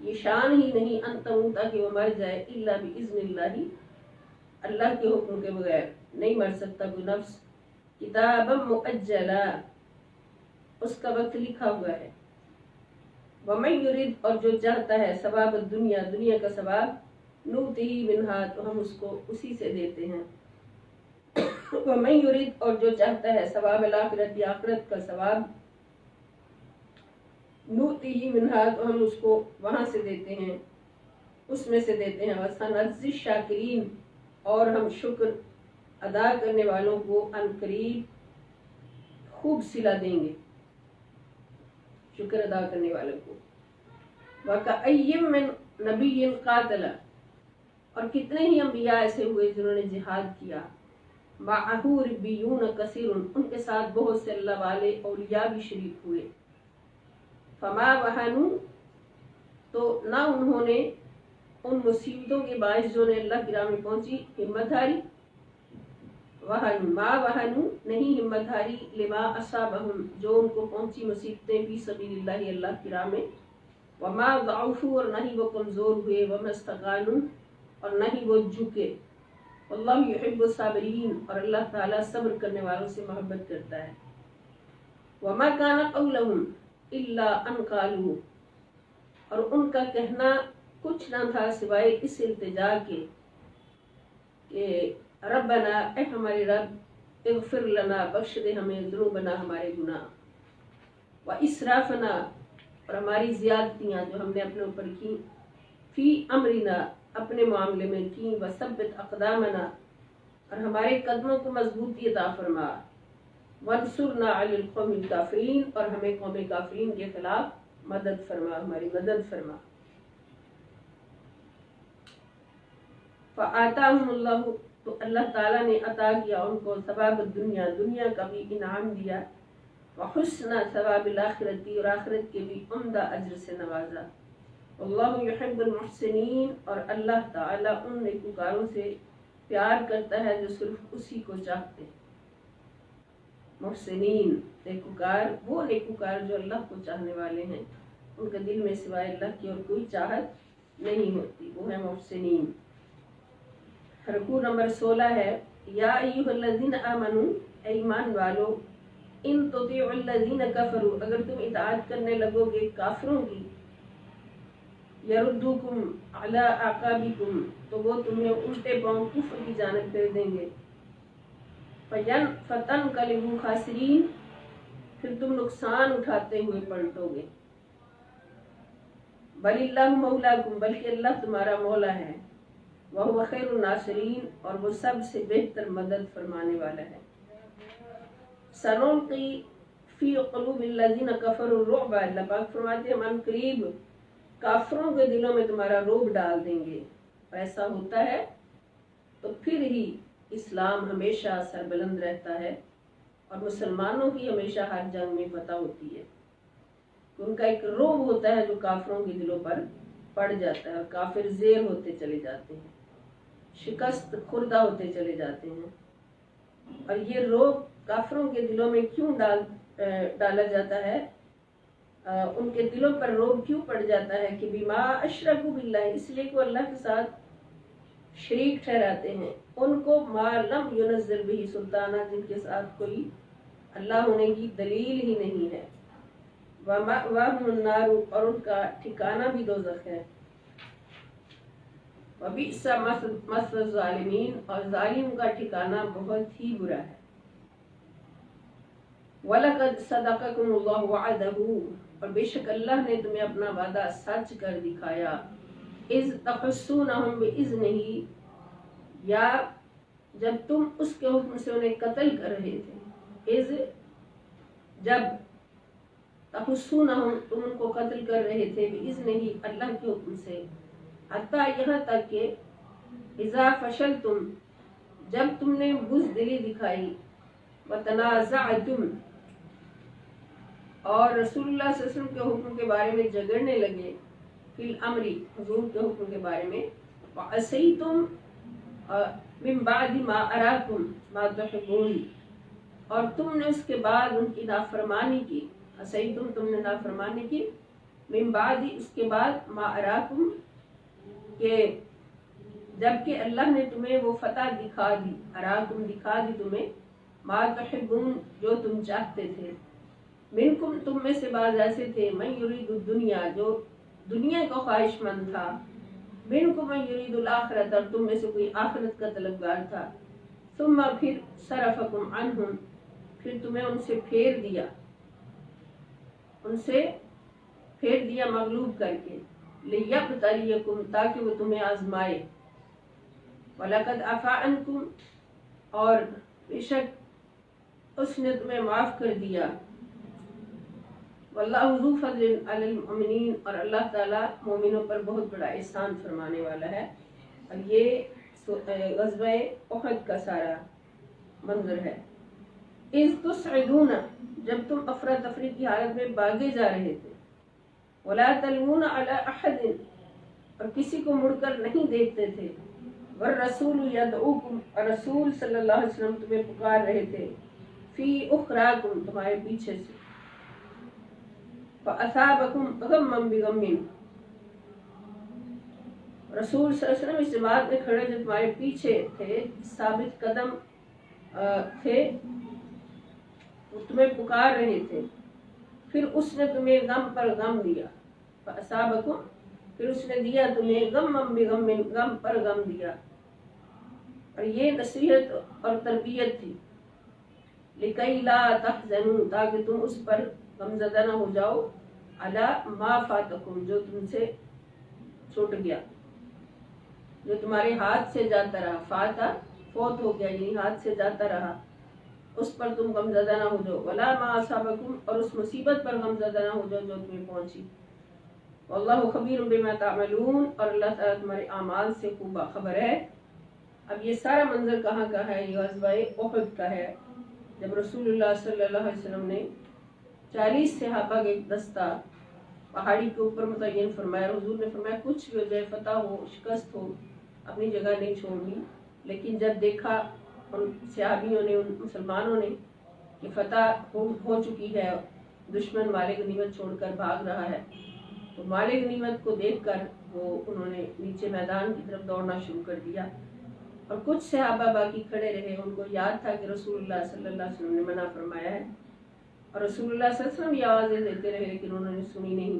یہ شان ہی نہیں ان تموتا کہ وہ مر جائے الا باذن اللہ، اللہ کے حکم کے بغیر نہیں مر سکتا کوئی نفس، کتابا مؤجلا، اس کا وقت لکھا ہوا ہے، ومن یرید، اور جو چاہتا ہے ثواب الدنیا، دنیا کا ثواب، نؤتیہ منہا، تو ہم اس کو اسی سے دیتے ہیں، ومن یرید، اور جو چاہتا ہے ثواب الآخرت، آخرت کا ثواب، نؤتیہ منہا، تو ہم اس کو وہاں سے دیتے ہیں، اس میں سے دیتے ہیں، وسنجزی الشاکرین، اور ہم شکر ادا کرنے والوں کو عنقریب خوب صلہ دیں گے، شکر ادا کرنے والوں کو، وَكَأَيٍّ مِّن نَبِيٍّ قَاتَلَ، اور کتنے ہی انبیاء ایسے ہوئے جنہوں نے جہاد کیا، مَعَهُ رِبِّيُّونَ كَثِيرٌ، ان کے ساتھ بہت سے اللہ والے اولیاء بھی شریک ہوئے، فَمَا وَهَنُوا، تو نہ انہوں نے ان مصیبتوں کے باعث جو انہیں اللہ کی راہ میں پہنچی ہمت ہاری، وَهَنُوا ما وَهَنُوا، نہیں ہمت ہاری، لما اصابہم، جو ان کو پہنچی مصیبتیں، فی سبیل اللہ، اللہ کی راہ میں، وما ضعفوا، اور نہ ہی وہ کمزور ہوئے، وما استقانوا، اور نہ ہی وہ جھکے، واللہ یحب الصابرین، اور اللہ تعالیٰ صبر کرنے والوں سے محبت کرتا ہے، وما کان قولہم الا ان قالوا، اور ان کا کہنا کچھ نہ تھا سوائے اس التجا کے کہ ربنا، اے ہمارے رب، اغفر لنا، بخش دے ہمیں، ذنوبنا، ہمارے گناہ، واسرافنا، اور ہماری زیادتیاں جو ہم نے اپنے اوپر کی، فی امرنا، اپنے معاملے میں کی، وثبت اقدامنا، اور ہمارے قدموں کو مضبوطی عطا فرما، وانصرنا علی القوم الکافرین، اور ہمیں قوم کافرین کے خلاف مدد فرما، ہماری مدد فرما، فآتاہم اللہ، تو اللہ تعالیٰ نے عطا کیا ان کو ثواب الدنیا، دنیا کا بھی انعام دیا، وحسن ثواب الآخرتی، اور آخرت کے بھی عمدہ اجر سے نوازا، اللہ یحب المحسنین، اور اللہ تعالیٰ ان نیکوکاروں سے پیار کرتا ہے جو صرف اسی کو چاہتے ہیں، محسنین، نیکوکار، وہ نیکوکار جو اللہ کو چاہنے والے ہیں، ان کے دل میں سوائے اللہ کی اور کوئی چاہت نہیں ہوتی، وہ ہے محسنین۔ رکوع نمبر 16 ہے، یا ایھا الذین آمنوا، اے ایمان والو، ان تطیعوا الذین کفروا، اگر تم اطاعت کرنے لگو گے کافروں کی، یردوکم علی اعقابکم، تو وہ تمہیں الٹے پاؤں کفر کی جانب کر دیں گے، فتنقلبوا خاسرین، پھر تم نقصان اٹھاتے ہوئے پلٹو گے، بل اللہ مولاکم، بلکہ اللہ تمہارا مولا ہے، وَهُوَ خَيْرُ النَّاصِرِينَ، اور وہ سب سے بہتر مدد فرمانے والا ہے، سَنُلْقِي فِي قُلُوبِ الَّذِينَ كَفَرُوا الرُّعْبَ، اللہ پاک فرماتے ہیں ہم عن قریب کافروں کے دلوں میں تمہارا رعب ڈال دیں گے، ایسا ہوتا ہے تو پھر ہی اسلام ہمیشہ سربلند رہتا ہے، اور مسلمانوں کی ہمیشہ ہر جنگ میں فتح ہوتی ہے، ان کا ایک رعب ہوتا ہے جو کافروں کے دلوں پر پڑ جاتا ہے، اور کافر زیر ہوتے چلے جاتے ہیں، شکست خوردہ ہوتے چلے جاتے ہیں، اور یہ رعب کافروں کے دلوں میں کیوں ڈالا جاتا ہے، ان کے دلوں پر رعب کیوں پڑ جاتا ہے کہ بما اشرکوا باللہ، اس لیے کہ وہ اللہ کے ساتھ شریک ٹھہراتے ہیں، ان کو ما لم ينزل به سلطانہ، جن کے ساتھ کوئی اللہ ہونے کی دلیل ہی نہیں ہے، وَمَأْوَاهُمُ النَّارُ، اور ان کا ٹھکانہ بھی دوزخ ہے، وَبِئْسَ مَثْوَى الظَّالِمِينَ، اور ظالم کا ٹھکانہ بہت ہی برا ہے، وَلَقَدْ صَدَقَكُمُ اللَّهُ وَعَدَهُ، اور بے شک اللہ نے تمہیں اپنا وعدہ سچ کر دکھایا، اِذْ تَحُسُّونَهُمْ بِإِذْنِهِ، یا جب تم اس کے حکم سے انہیں قتل کر رہے تھے، اِذْ جب، تحسونہم تم ان کو قتل کر رہے تھے، بِإِذْنِهِ اللہ کے حکم سے، حتیٰ یہاں تک کہ اذا فشلتم جب تم نے بزدلی دکھائی، وتنازعتم اور رسول اللہ صلی اللہ علیہ وسلم کے حکم کے بارے میں جھگڑنے لگے، فی الامر حضور کے حکم کے بارے میں، وعصیتم من بعد ما اراکم ما تحبون، اور تم نے اس کے بعد ان کی نافرمانی کی، عصیتم تم نے نافرمانی کی، من بعد اس کے بعد ما اراکم کہ جبکہ اللہ نے تمہیں وہ فتح دکھا دی، اراکم دکھا دی تمہیں، ما تحبون جو تم چاہتے تھے، منکم تم میں سے بعض ایسے تھے، من یرید الدنیا جو دنیا کا خواہش مند تھا، منکم من یرید الآخرۃ اور تم میں سے کوئی آخرت کا طلبگار تھا، ثم پھر صرفکم عنہم پھر تمہیں ان سے پھیر دیا مغلوب کر کے، لیبتلیکم تاکہ وہ تمہیں آزمائے، وَلَقَدْ عَفَا عَنْکُمْ اور بے شک اس نے تمہیں معاف کر دیا، وَاللَّهُ ذُو فَضْلٍ عَلَى الْمُؤْمِنِينَ اور اللہ تعالیٰ مومنوں پر بہت بڑا احسان فرمانے والا ہے۔ اور یہ غزوہ احد کا سارا منظر ہے۔ اِذْ تُصْعِدُونَ جب تم افراتفری کی حالت میں بھاگے جا رہے تھے، وَلَا تَلْوُونَ عَلَىٰ أَحَدٍ اور کسی کو مڑ کر نہیں دیکھتے تھے، وَالرَّسُولُ يَدْعُوكُمْ اور رسول صلی اللہ علیہ وسلم تمہیں پکار رہے تھے، فِي أُخْرَاكُمْ تمہارے پیچھے سے، فَأَثَابَكُمْ غَمًّا بِغَمٍّ رسول صلی اللہ علیہ وسلم اس جماعت میں کھڑے جو تمہارے پیچھے تھے، ثابت قدم تھے، وہ تمہیں پکار رہے تھے، پھر اس نے تمہیں غم پر غم دیا، فَأَصَابَكُمْ پھر اس نے دیا تمہیں غَمًّا بِغَمٍّ غم پر غم دیا۔ اور یہ نصیحت اور تربیت تھی، لِكَيْ لَا تَحْزَنُوا تاکہ تم اس پر غمزدہ نہ ہو جاؤ، عَلَىٰ مَا فَاتَكُمْ جو تم سے چھوٹ گیا، جو تمہارے ہاتھ سے جاتا رہا، فاتہ فوت ہو گیا یعنی ہاتھ سے جاتا رہا، اس پر تم غمزدہ نہ ہو جاؤ، وَلَا مَا أَصَابَكُمْ اور اس مصیبت پر غمزدہ نہ ہو جاؤ جو تمہیں پہنچی، وَاللَّهُ خَبِيرٌ بِمَا تَعْمَلُونَ اور اللہ تعالیٰ تمہارے اعمال سے خوب باخبر ہے۔ اب یہ سارا منظر کہاں کا ہے؟ یہ غزوہ احد کا ہے، جب رسول اللہ صلی اللہ علیہ وسلم نے 40 صحابہ کا ایک دستہ پہاڑی کے اوپر متعین فرمایا، حضور نے فرمایا کچھ بھی ہو جائے، فتح ہو شکست ہو، اپنی جگہ نہیں چھوڑنی۔ لیکن جب دیکھا ان صحابیوں نے، ان مسلمانوں نے کہ فتح ہو چکی ہے، دشمن مال غنیمت چھوڑ کر بھاگ رہا ہے، تو مال غنیمت کو دیکھ کر انہوں نے نیچے میدان کی طرف دوڑنا شروع کر دیا، اور کچھ صحابہ باقی کھڑے رہے، ان کو یاد تھا کہ رسول اللہ صلی اللہ علیہ وسلم نے منع فرمایا ہے، اور رسول اللہ صلی اللہ علیہ وسلم یہ آوازیں دیتے رہے لیکن انہوں نے سنی نہیں۔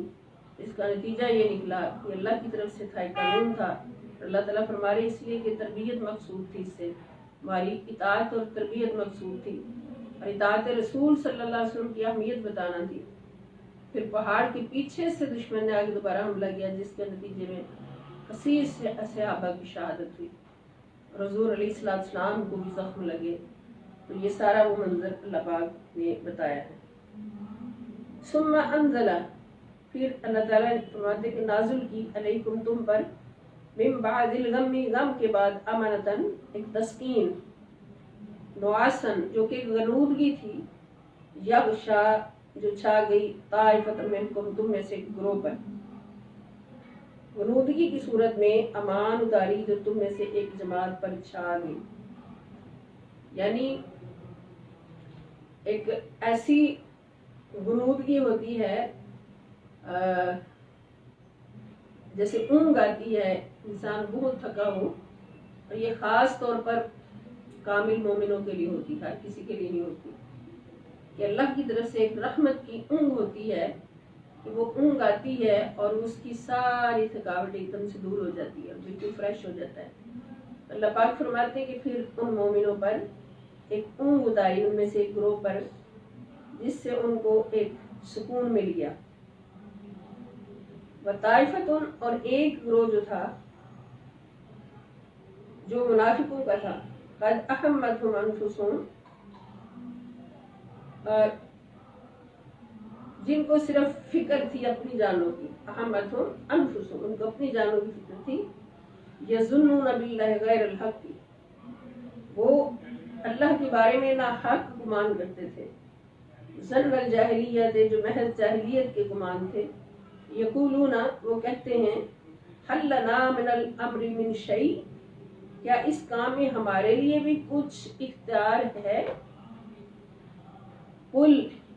اس کا نتیجہ یہ نکلا کہ اللہ کی طرف سے تھا، ایک قانون تھا، اللہ تعالیٰ فرما رہے اس لیے کہ تربیت مقصود تھی، اس سے ہماری اطاعت اور تربیت مقصود تھی، اور اطاعت رسول صلی اللہ علیہ وسلم کی اہمیت بتانا تھی۔ پھر پہاڑ کے پیچھے سے دشمن نے آگے دوبارہ حملہ کیا، جس کے نتیجے میں کثیر صحابہ کی شہادت ہوئی، اور حضور علیہ السلام کو بھی زخم لگے۔ تو یہ سارا وہ منظر اللہ پاک نے بتایا ہے۔ ثم انزل پھر اللہ تعالیٰ نے فرماتے کہ نازل کی علیکم تم پر، من بعد الغم غم کے بعد، امنتن ایک تسکین، نعاسن جو کہ غنودگی تھی، یغشا جو چھا گئی، طائفۃ منکم تم میں سے ایک گروہ پر، غنودگی کی صورت میں امان اتاری جو تم میں سے ایک جماعت پر چھا گئی، یعنی ایک ایسی غنودگی ہوتی ہے جیسے اونگ آتی ہے، انسان بہت تھکا ہو، اور یہ خاص طور پر کامل مومنوں کے لیے ہوتی ہے، کسی کے لیے نہیں ہوتی، کہ اللہ کی طرف سے ایک رحمت کی اونگ ہوتی ہے کہ وہ اونگ آتی ہے اور اس کی ساری تھکاوٹ ایک دم سے دور ہو جاتی ہے، بالکل فریش ہو جاتا ہے۔ اللہ پاک فرماتے ہیں کہ پھر ان مومنوں پر ایک اونگ اتاری، ان میں سے ایک گروہ پر، جس سے ان کو ایک سکون مل گیا۔ وطائفتن اور ایک گروہ جو تھا، جو منافقوں کا تھا، قد احمتہم انفسہم جن کو صرف فکر تھی اپنی جانوں کی، احمتہم انفسہم ان کو اپنی جانوں کی فکر تھی، یظنون باللہ غیر الحق وہ اللہ کے بارے میں ناحق گمان کرتے تھے، ظن الجاہلیت جو محض جاہلیت کے گمان تھے، یقولون وہ کہتے ہیں، حل لنا من الامر من شیء کیا اس کام میں ہمارے لیے بھی کچھ اختیار ہے؟ قل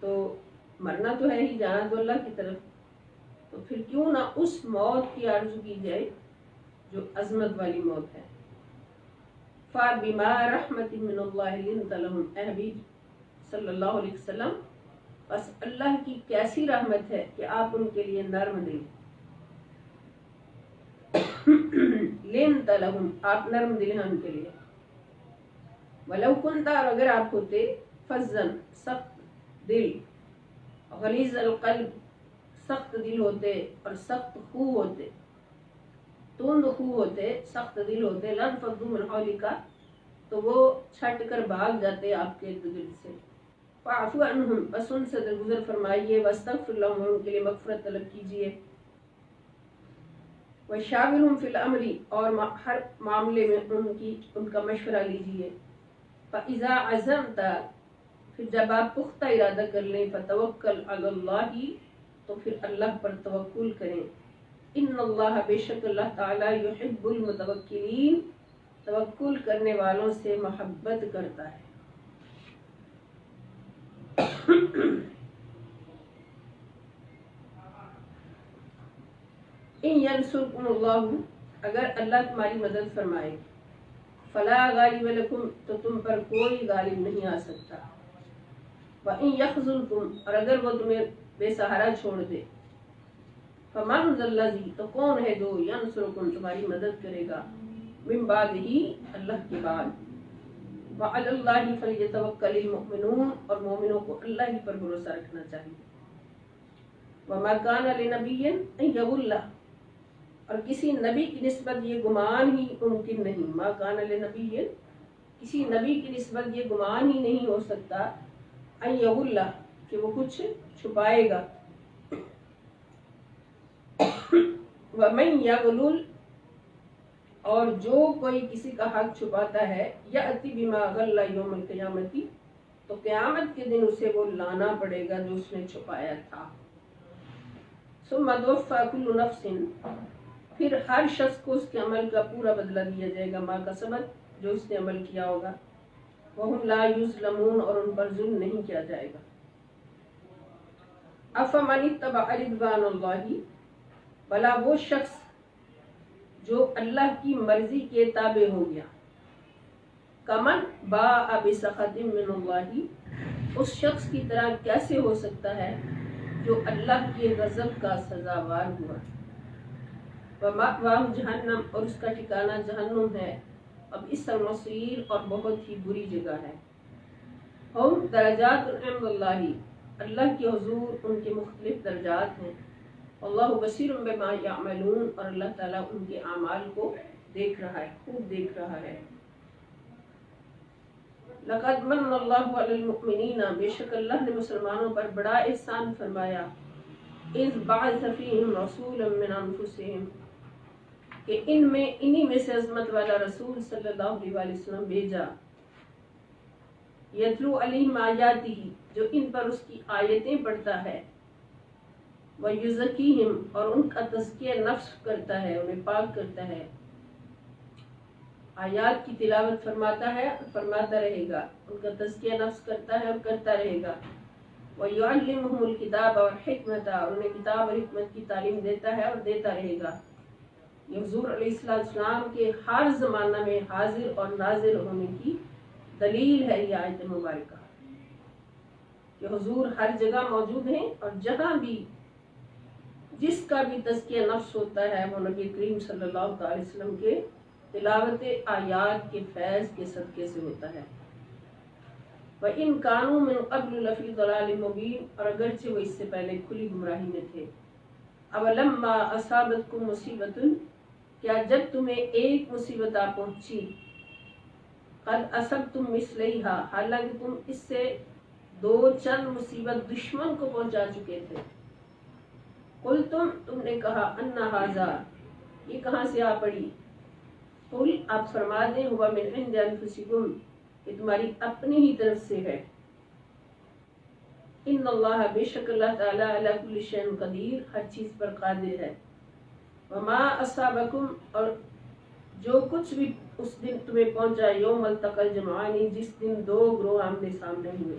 تو مرنا تو ہے ہی، جانا تو اللہ کی طرف، تو پھر کیوں نہ اس موت کی آرزو کی جائے جو عظمت والی موت ہے۔ فَبِمَا رَحْمَةٍ مِّنَ اللَّهِ لِنْتَ لَهُمْ، اے حبیب صلی اللہ علیہ وسلم، بس اللہ کی کیسی رحمت ہے کہ آپ ان کے لیے نرم دل، لِنْتَ لَهُمْ، آپ نرم دل ہیں ان کے لیے، وَلَوْ كُنْتَ، اور اگر آپ ہوتے، فَزًّا، سخت دل، غلیظ القلب، سخت دل ہوتے اور سخت خو ہوتے، تند خو ہوتے، سخت دل ہوتے، لَانفَضُّوا مِنْ حَوْلِكَ، تو وہ چھٹ کر بھاگ جاتے آپ کے ارد گرد سے۔ فَاعْفُ عَنْهُمْ، بس ان سے درگزر فرمائیے، وَاسْتَغْفِرْ لَهُمْ، ان کے لیے مغفرت طلب کیجیے، وَشَاوِرْهُمْ فِي الْأَمْرِ، اور ہر معاملے میں ان کا مشورہ لیجیے، فَإِذَا عَزَمْتَ، پھر جب آپ پختہ ارادہ کر لیں، فَتَوَكَّلْ عَلَى اللَّهِ، تو پھر اللہ پر توکل کریں، ان اللہ، بے شک اللہ تعالی، یحب المتوکلین، توکل کرنے والوں سے محبت کرتا ہے۔ ان ینصرکم اللہ، اگر اللہ تمہاری مدد فرمائے، فلا غالب لکم، تو تم پر کوئی غالب نہیں آ سکتا، وَإِن يَخْذُلْكُمْ، اور اگر وہ تمہیں بے سہارا چھوڑ دے، فَمَنْ ذَا الَّذِي، تو کون ہے جو يَنصُرُكُمْ، تمہاری مدد کرے گا، من بعدہ، اللہ کے بعد، وَعَلَى اللَّهِ فَلْيَتَوَكَّلِ الْمُؤْمِنُونَ، اور مومنوں کو اللہ ہی پر بھروسہ رکھنا چاہیے۔ وَمَا كَانَ لِنَبِيٍّ أَن يَغُلَّ، اور کسی نبی کی نسبت یہ گمان ہی ممکن نہیں، ما كَانَ لِنَبِيٍّ، کسی نبی کی نسبت یہ گمان ہی نہیں ہو سکتا، أن يغل، کہ وہ کچھ چھپائے گا، وَمَن يَغْلُلْ، اور جو کوئی کسی کا حق چھپاتا ہے، يَأْتِ بِمَا غَلَّ يَوْمَ الْقِيَامَةِ، تو قیامت کے دن اسے وہ لانا پڑے گا جو اس نے چھپایا تھا۔ ثُمَّ تُوَفَّىٰ كُلُّ نَفْسٍ، پھر ہر شخص کو اس کے عمل کا پورا بدلہ دیا جائے گا، ما کسبت، جو اس نے عمل کیا ہوگا، وَهُمْ لَا يُظْلَمُونَ، اور ان پر ظلم نہیں کیا جائے گا۔ أَفَمَنِ اتَّبَعَ رِضْوَانَ اللَّهِ، بھلا وہ شخص جو اللہ کی مرضی کے تابع ہو گیا، کمن باء بسخط من اللہ، اس شخص کی طرح کیسے ہو سکتا ہے جو اللہ کے غضب کا سزاوار ہوا، وَمَأْوَاهُ جہنم، اور اس کا ٹھکانہ جہنم ہے، اب اس المصیر، اور بہت ہی بری جگہ ہے۔ ہم درجات عند اللہ، اللہ کے حضور ان کے مختلف درجات ہیں، اللہ بصیر بما یعملون، اور اللہ تعالیٰ ان کے اعمال کو دیکھ رہا ہے، خوب دیکھ رہا ہے۔ لقد من اللہ علی المؤمنین، بے شک اللہ نے مسلمانوں پر بڑا احسان فرمایا، اذ بعث فیہم رسولا من انفسہم، کہ انہی میں سے عظمت والا رسول صلی اللہ علیہ وسلم بھیجا، یتلو علیہم آیاتہ، جو ان پر اس کی آیتیں پڑھتا ہے، وَيُزَكِّيهِمْ، اور ان کا تزکیہ نفس کرتا ہے، انہیں پاک کرتا ہے، آیات کی تلاوت فرماتا ہے اور فرماتا رہے گا، ان کا تزکیہ نفس کرتا ہے اور کرتا رہے گا، وَيُعَلِّمُهُمُ الْكِتَابَ وَالْحِكْمَةَ، اور انہیں کتاب اور حکمت کی تعلیم دیتا ہے اور دیتا رہے گا۔ یہ حضور علیہ السلام کے ہر زمانہ میں حاضر اور ناظر ہونے کی دلیل ہے یہ آیت مبارکہ، کہ حضور ہر جگہ موجود ہیں، اور جہاں بھی جس کا بھی تزکیہ نفس ہوتا ہے وہ نبی کریم صلی اللہ علیہ وسلم کے تلاوت آیات کے فیض کے صدقے سے ہوتا ہے۔ وَإِن كَانُوا مِن قَبْلُ لَفِي ضَلَالٍ مُبِينٍ، اور اگرچہ وہ اس سے پہلے کھلی گمراہی میں تھے۔ أَوَلَمَّا أَصَابَتْكُم مُّصِيبَةٌ، کیا جب تمہیں ایک مصیبت آ پہنچی، قَدْ أَصَبْتُم مِّثْلَيْهَا، حالانکہ تم اس سے دو چند مصیبت دشمن کو پہنچا چکے تھے، قُلْتُم، تم نے کہا، أَنَّ هَٰذَا، یہ کہاں سے آ پڑی، قل، آپ فرما دیں، ہوا من عند انفسکم، کہ تمہاری اپنی ہی طرف سے ہے، ان اللہ، بے شک اللہ تعالیٰ، علی کل شیء قدیر، ہر چیز پر قادر ہے، وما اصابکم، اور جو کچھ بھی اس دن تمہیں پہنچا، یوم التقى الجمعان، جس دن دو گروہ آمنے سامنے ہوئے،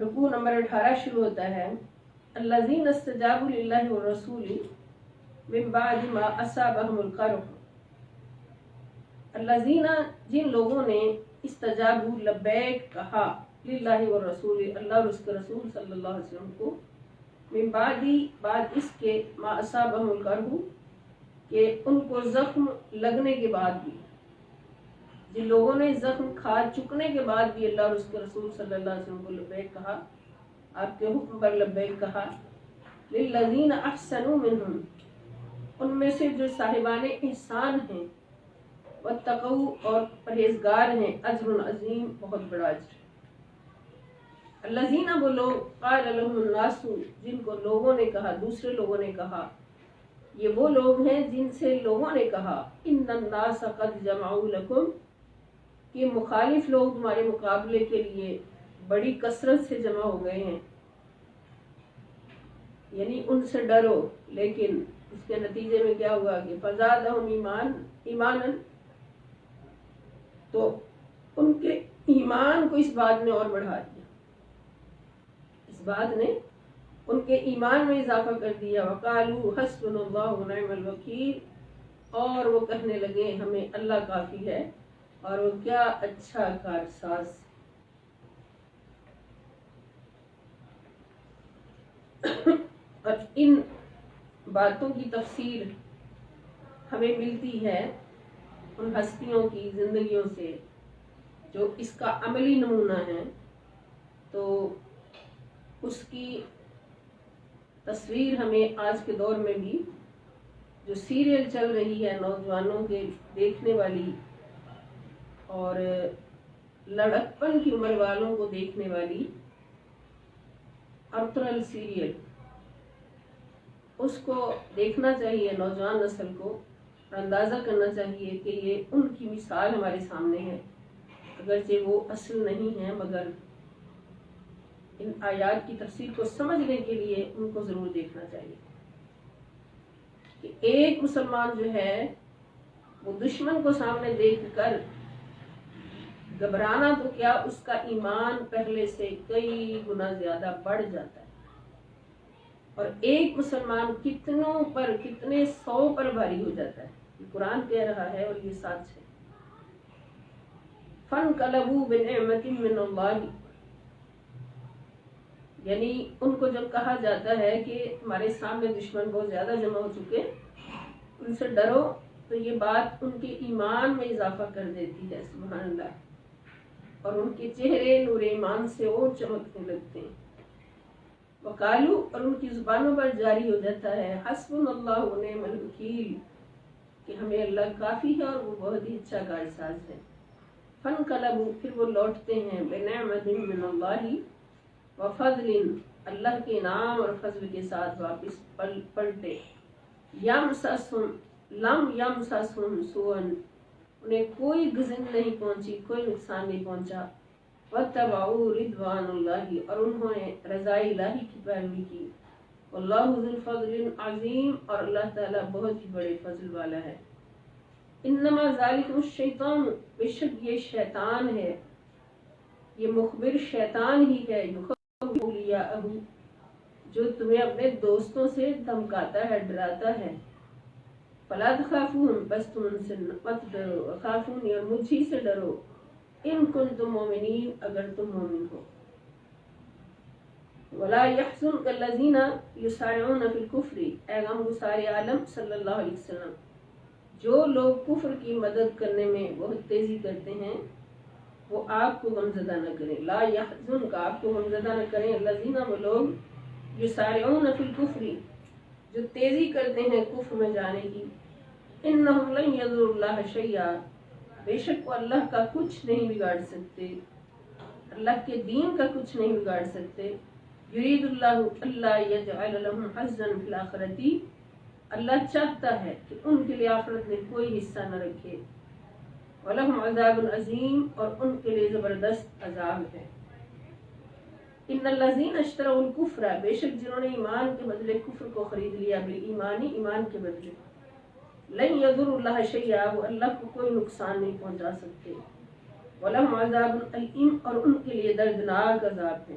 رکوع نمبر 18 شروع ہوتا ہے الذین استجابوا للہ والرسول من بعد ما اصابهم القرح. الذین جن لوگوں نے استجابوا لبیک کہا للہ والرسول اللہ اور اس کے رسول صلی اللہ علیہ وسلم کو من بعد اس کے ما اصابهم القرح کہ ان کو زخم لگنے کے بعد بھی، جن لوگوں نے زخم کھا چکنے کے بعد بھی اللہ اور اس کے رسول صلی اللہ علیہ وسلم کو لبیک کہا، آپ کے حکم پر لبیک کہا. للذین احسنوا منہم ان میں سے جو صاحبان احسان ہیں، واتقوا اور پرہیزگار ہیں، اجر عظیم بہت بڑا اجر. الذین وہ لوگ قال لهم الناس جن کو لوگوں نے کہا، دوسرے لوگوں نے کہا، یہ وہ لوگ ہیں جن سے لوگوں نے کہا ان الناس قد جمعوا لکم کہ مخالف لوگ تمہارے مقابلے کے لیے بڑی کثرت سے جمع ہو گئے ہیں، یعنی ان سے ڈرو. لیکن اس کے نتیجے میں کیا ہوا کہ فزادہم ایمانا تو ان کے ایمان کو اس بات نے اور بڑھا دیا، اس بات نے ان کے ایمان میں اضافہ کر دیا. وقالوا حسبنا اللہ ونعم الوکیل اور وہ کہنے لگے ہمیں اللہ کافی ہے اور وہ کیا اچھا کارساز. اور ان باتوں کی تفسیر ہمیں ملتی ہے ان ہستیوں کی زندگیوں سے جو اس کا عملی نمونہ ہے. تو اس کی تصویر ہمیں آج کے دور میں بھی جو سیریل چل رہی ہے نوجوانوں کے دیکھنے والی اور لڑکپن کی عمر والوں کو دیکھنے والی ارطغرل سیریل، اس کو دیکھنا چاہیے نوجوان نسل کو اور اندازہ کرنا چاہیے کہ یہ ان کی مثال ہمارے سامنے ہے، اگرچہ وہ اصل نہیں ہے مگر ان آیات کی تفسیر کو سمجھنے کے لیے ان کو ضرور دیکھنا چاہیے کہ ایک مسلمان جو ہے وہ دشمن کو سامنے دیکھ کر گھبرانا تو کیا اس کا ایمان پہلے سے کئی گنا زیادہ بڑھ جاتا ہے، اور ایک مسلمان کتنوں پر کتنے 100 پر بھاری ہو جاتا ہے. یہ قرآن کہہ رہا ہے اور یہ سچ ہے. فانقلبوا بنعمت من اللہ یعنی ان کو جب کہا جاتا ہے کہ تمہارے سامنے دشمن بہت زیادہ جمع ہو چکے ان سے ڈرو، تو یہ بات ان کے ایمان میں اضافہ کر دیتی ہے. سبحان اللہ. اور ان کے چہرے نور ایمان سے اور چمکنے لگتے ہیں. وقالو اور ان کی زبانوں پر جاری ہو جاتا ہے حسبنا اللہ ونعم الوکیل کہ ہمیں اللہ کافی ہے اور وہ بہت ہی اچھا کارساز ہے. فانقلبوا پھر وہ لوٹتے ہیں بنعمت من اللہ وفضل اللہ کے انعام اور فضل کے ساتھ واپس پلٹے. لم یمسسہم سوء انہیں کوئی گزن نہیں پہنچی، کوئی نقصان نہیں پہنچا. واتبعوا رضوان اللہ اور انہوں نے رضا الہی کی پیروی کی. واللہ ذو الفضل العظیم اور اللہ تعالیٰ بہت ہی بڑے فضل والا ہے. انما ذالکم الشیطان بے شک یہ شیطان ہے، یہ مخبر شیطان ہی ہے جو تمہیں اپنے دوستوں سے دھمکاتا ہے، ڈراتا ہے. فلا تخافون بس تم ان سے مت ڈرو، وخافونی اور مجھ ہی سے ڈرو، ان کنتم مومنین اگر تم مومن ہو. ولا يحزنك الذين يسارعون في الكفر اے غم گسار عالم صلی اللہ علیہ وسلم جو لوگ کفر کی مدد کرنے میں بہت تیزی کرتے ہیں وہ آپ کو غمزدہ نہ کریں. لا يحزنك آپ کو غمزدہ نہ کریں الذين وہ لوگ يسارعون في الكفر جو تیزی کرتے ہیں کفر میں جانے کی. انہم لن یضروا اللہ شیئا بے شک وہ اللہ کا کچھ نہیں بگاڑ سکتے، اللہ کے دین کا کچھ نہیں بگاڑ سکتے. یرید اللہ اللہ یجعل لهم حظا فی الآخرۃ اللہ چاہتا ہے کہ ان کے لیے آخرت میں کوئی حصہ نہ رکھے. وَلَهُمْ عَذَابٌ عَظِيمٌ اور ان کے لیے زبردست عذاب ہے. ان الذین اشتروا الکفر بے شک جنہوں نے ایمان کے بدلے کفر کو خرید لیا، بالایمان ایمان کے بدلے. لن یضروا اللہ شیئا وہ اللہ کو کوئی نقصان نہیں پہنچا سکتے. وَلَهُمْ عَذَابٌ أَلِيمٌ اور ان کے لیے دردناک عذاب ہے.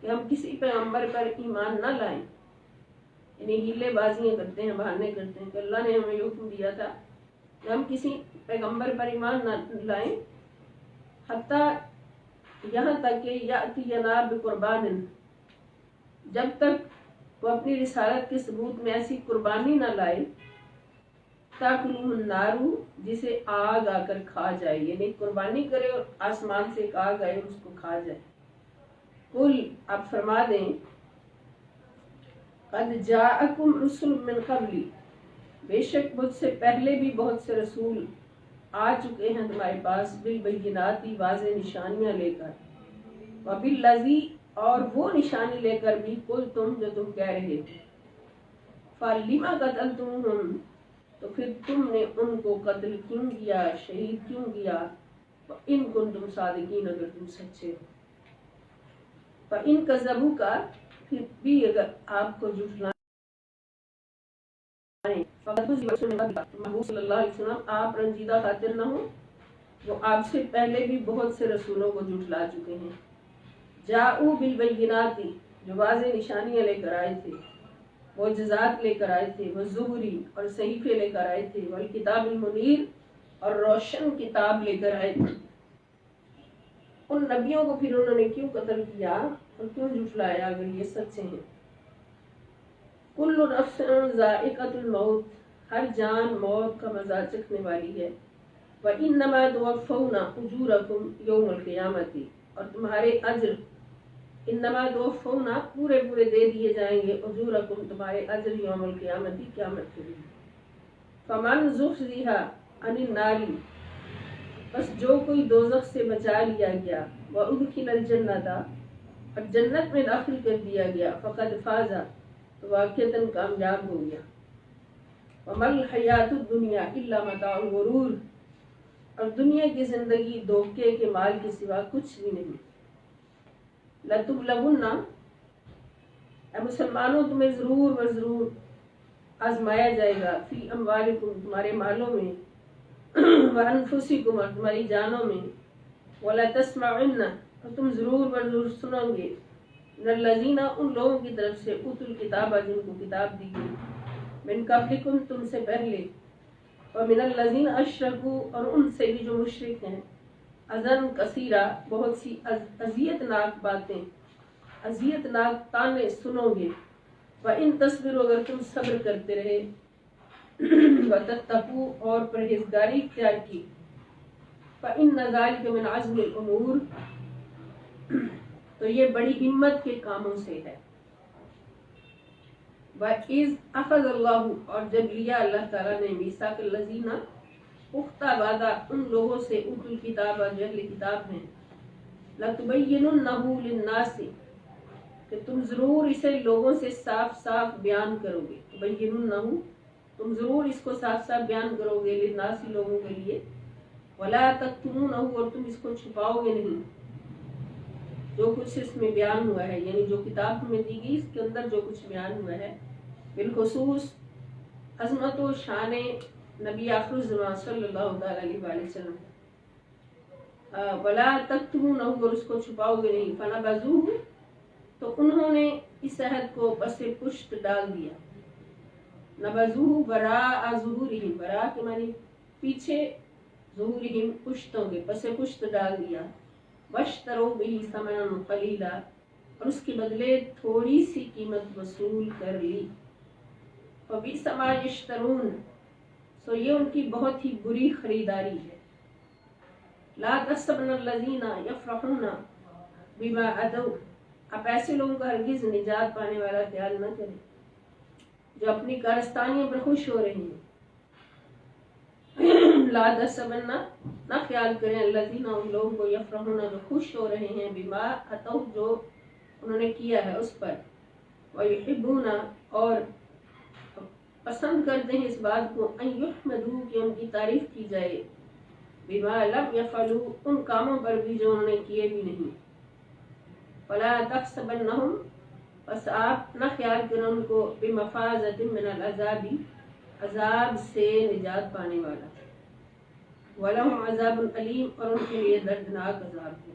کہ ہم کسی پیغمبر پر ایمان نہ لائیں، یعنی ہیلے بازیاں کرتے ہیں، بہانے کرتے ہیں کہ اللہ نے ہمیں حکم دیا تھا کہ ہم کسی پیغمبر پر ایمان نہ لائیں، حتیٰ یہاں تک کہ یأتینا بقربان، جب تک وہ اپنی رسالت کے ثبوت میں ایسی قربانی نہ لائے تاکلوہ النار، جسے آگ آ کر کھا جائے، یعنی قربانی کرے اور آسمان سے ایک آگ آئے اور اس کو کھا جائے۔ قل، آپ فرما دیں، قد جاءکم رسل من قبلی، بے شک مجھ سے پہلے بھی بہت سے رسول آ چکے ہیں تمہارے پاس، بالبینات، واضح نشانیاں لے کر، وبالذی، اور وہ نشانی لے کر بھی قلتم، جو تم کہہ رہے تھے، فلم قتلتموہم، تو پھر تم نے ان کو قتل کیوں کیا، شہید کیوں کیا، ان کنتم صادقین، اگر تم سچے ہو، فإن کذبوک، پھر بھی اگر آپ کو جھٹلائیں، فقط محبوب صلی اللہ علیہ وسلم آپ رنجیدہ خاطر نہ ہوں، وہ آپ سے پہلے بھی بہت سے رسولوں کو جھٹلا چکے ہیں، جاؤ بالبینات، جو واضح نشانیاں لے کر آئے تھے، معجزات لے کر آئے تھے، والزبری، اور صحیفے لے کر آئے تھے، والکتاب المنیر، اور روشن کتاب لے کر آئے تھے، ان نبیوں کو پھر انہوں نے کیوں قتل کیا اور کیوں جھٹلایا اگر یہ سچے ہیں؟ کل نفس ذائقۃ الموت، ہر جان موت کا مزہ چکھنے والی ہے، وانما توفون اجورکم یوم القیامۃ، اور تمہارے اجر، انما توفون، پورے پورے دے دیے جائیں گے، اجورکم، تمہارے اجر، یوم القیامۃ، قیامت کے دن، فمن زحزح عن النار، بس جو کوئی دوزخ سے بچا لیا گیا، وادخل الجنۃ، اور جنت میں داخل کر دیا گیا، فقد فاز، تو واقعتاً کامیاب ہو گیا، وما الحیات الدنیا الا متاع الغرور، اور دنیا کی زندگی دھوکے کے مال کے سوا کچھ بھی نہیں، لتبلون، اے مسلمانوں تمہیں ضرور و ضرور آزمایا جائے گا، فی اموالکم، تمہارے مالوں میں، وانفسکم، اور تمہاری جانوں میں، ولتسمعن، اور تم ضرور و ضرور سنو گے، من الذین، ان لوگوں کی طرف سے، اوتوا الکتاب، جن کو کتاب دی گئی، من قبلکم، تم سے پہلے، ومن الذین اشرکوا، اور ان سے بھی جو مشرک ہیں، اذًا کثیرا، بہت سی اذیت ناک باتیں، اذیت ناک تانے سنو گے، وَإِن تَصْبِرُوا، اگر تم صبر کرتے رہے، وَتَتَّقُوا، اور پرہیزگاری اختیار کی، فَإِنَّ ذَلِكَ مِنْ عَزْمِ الْأُمُورِ، تو یہ بڑی ہمت کے کاموں سے ہے، وَإِذْ أَخَذَ اللَّهُ، اور جب لیا اللہ تعالیٰ نے، مِيثَاقَ الَّذِينَ، پختہ وعدہ ان لوگوں سے، اوتوا الکتاب، جو اہل کتاب ہیں، لَتُبَيِّنُنَّهُ لِلنَّاسِ، کہ تم ضرور اسے لوگوں سے صاف صاف بیان کرو گے، تبیننہ، تم ضرور اس کو صاف صاف بیان کرو گے، للناس، لوگوں کے لیے، ولا تکتمونہ، اور تم اس کو چھپاؤ گے نہیں، جو کچھ اس میں بیان ہوا ہے، یعنی جو کتاب ہمیں دی گئی اس کے اندر جو کچھ بیان ہوا ہے، بالخصوص عظمت و شان نبی آخر الزمان صلی اللہ تعالی علیہ وآلہ وسلم، ولا تکتمونہ، اور اس کو چھپاؤ گے نہیں، فنبذوہ، تو انہوں نے اس عہد کو پس پشت ڈال دیا، نبذوہ وراء ظہورہم، وراء کے معنی پیچھے، ظہورہم پشتوں کے، پس پشت ڈال دیا، واشتروا بہ ثمنا قلیلا، اور اس کے بدلے تھوڑی سی قیمت وصول کر لی، فبئس ما یشترون، سو یہ ان کی بہت ہی بری خریداری ہے، لا تحسبن الذین یفرحون بما اتوا، آپ ایسے لوگوں کا ہرگز نجات پانے والا خیال نہ کریں جو اپنی کارستانیوں پر خوش ہو رہے ہیں، لا تحسبن، نہ خیال کریں، الذین، ان لوگوں کو، یفرحون، جو خوش ہو رہے ہیں، بما اتوا، جو انہوں نے کیا ہے اس پر، ویحبون، اور پسند کرتے ہیں اس بات کو، ان یحمدوا، کہ ان کی تعریف کی جائے، بما لم یفعلوا، ان کاموں پر بھی جو انہوں نے کیے بھی نہیں، فلا تحسبنہم، پس آپ نہ خیال کریں ان کو، بمفازۃ من العذاب، عذاب سے نجات پانے والا، وَلَهُمْ عَذَابٌ أَلِيمٌ، اور ان کے لیے دردناک عذاب ہے،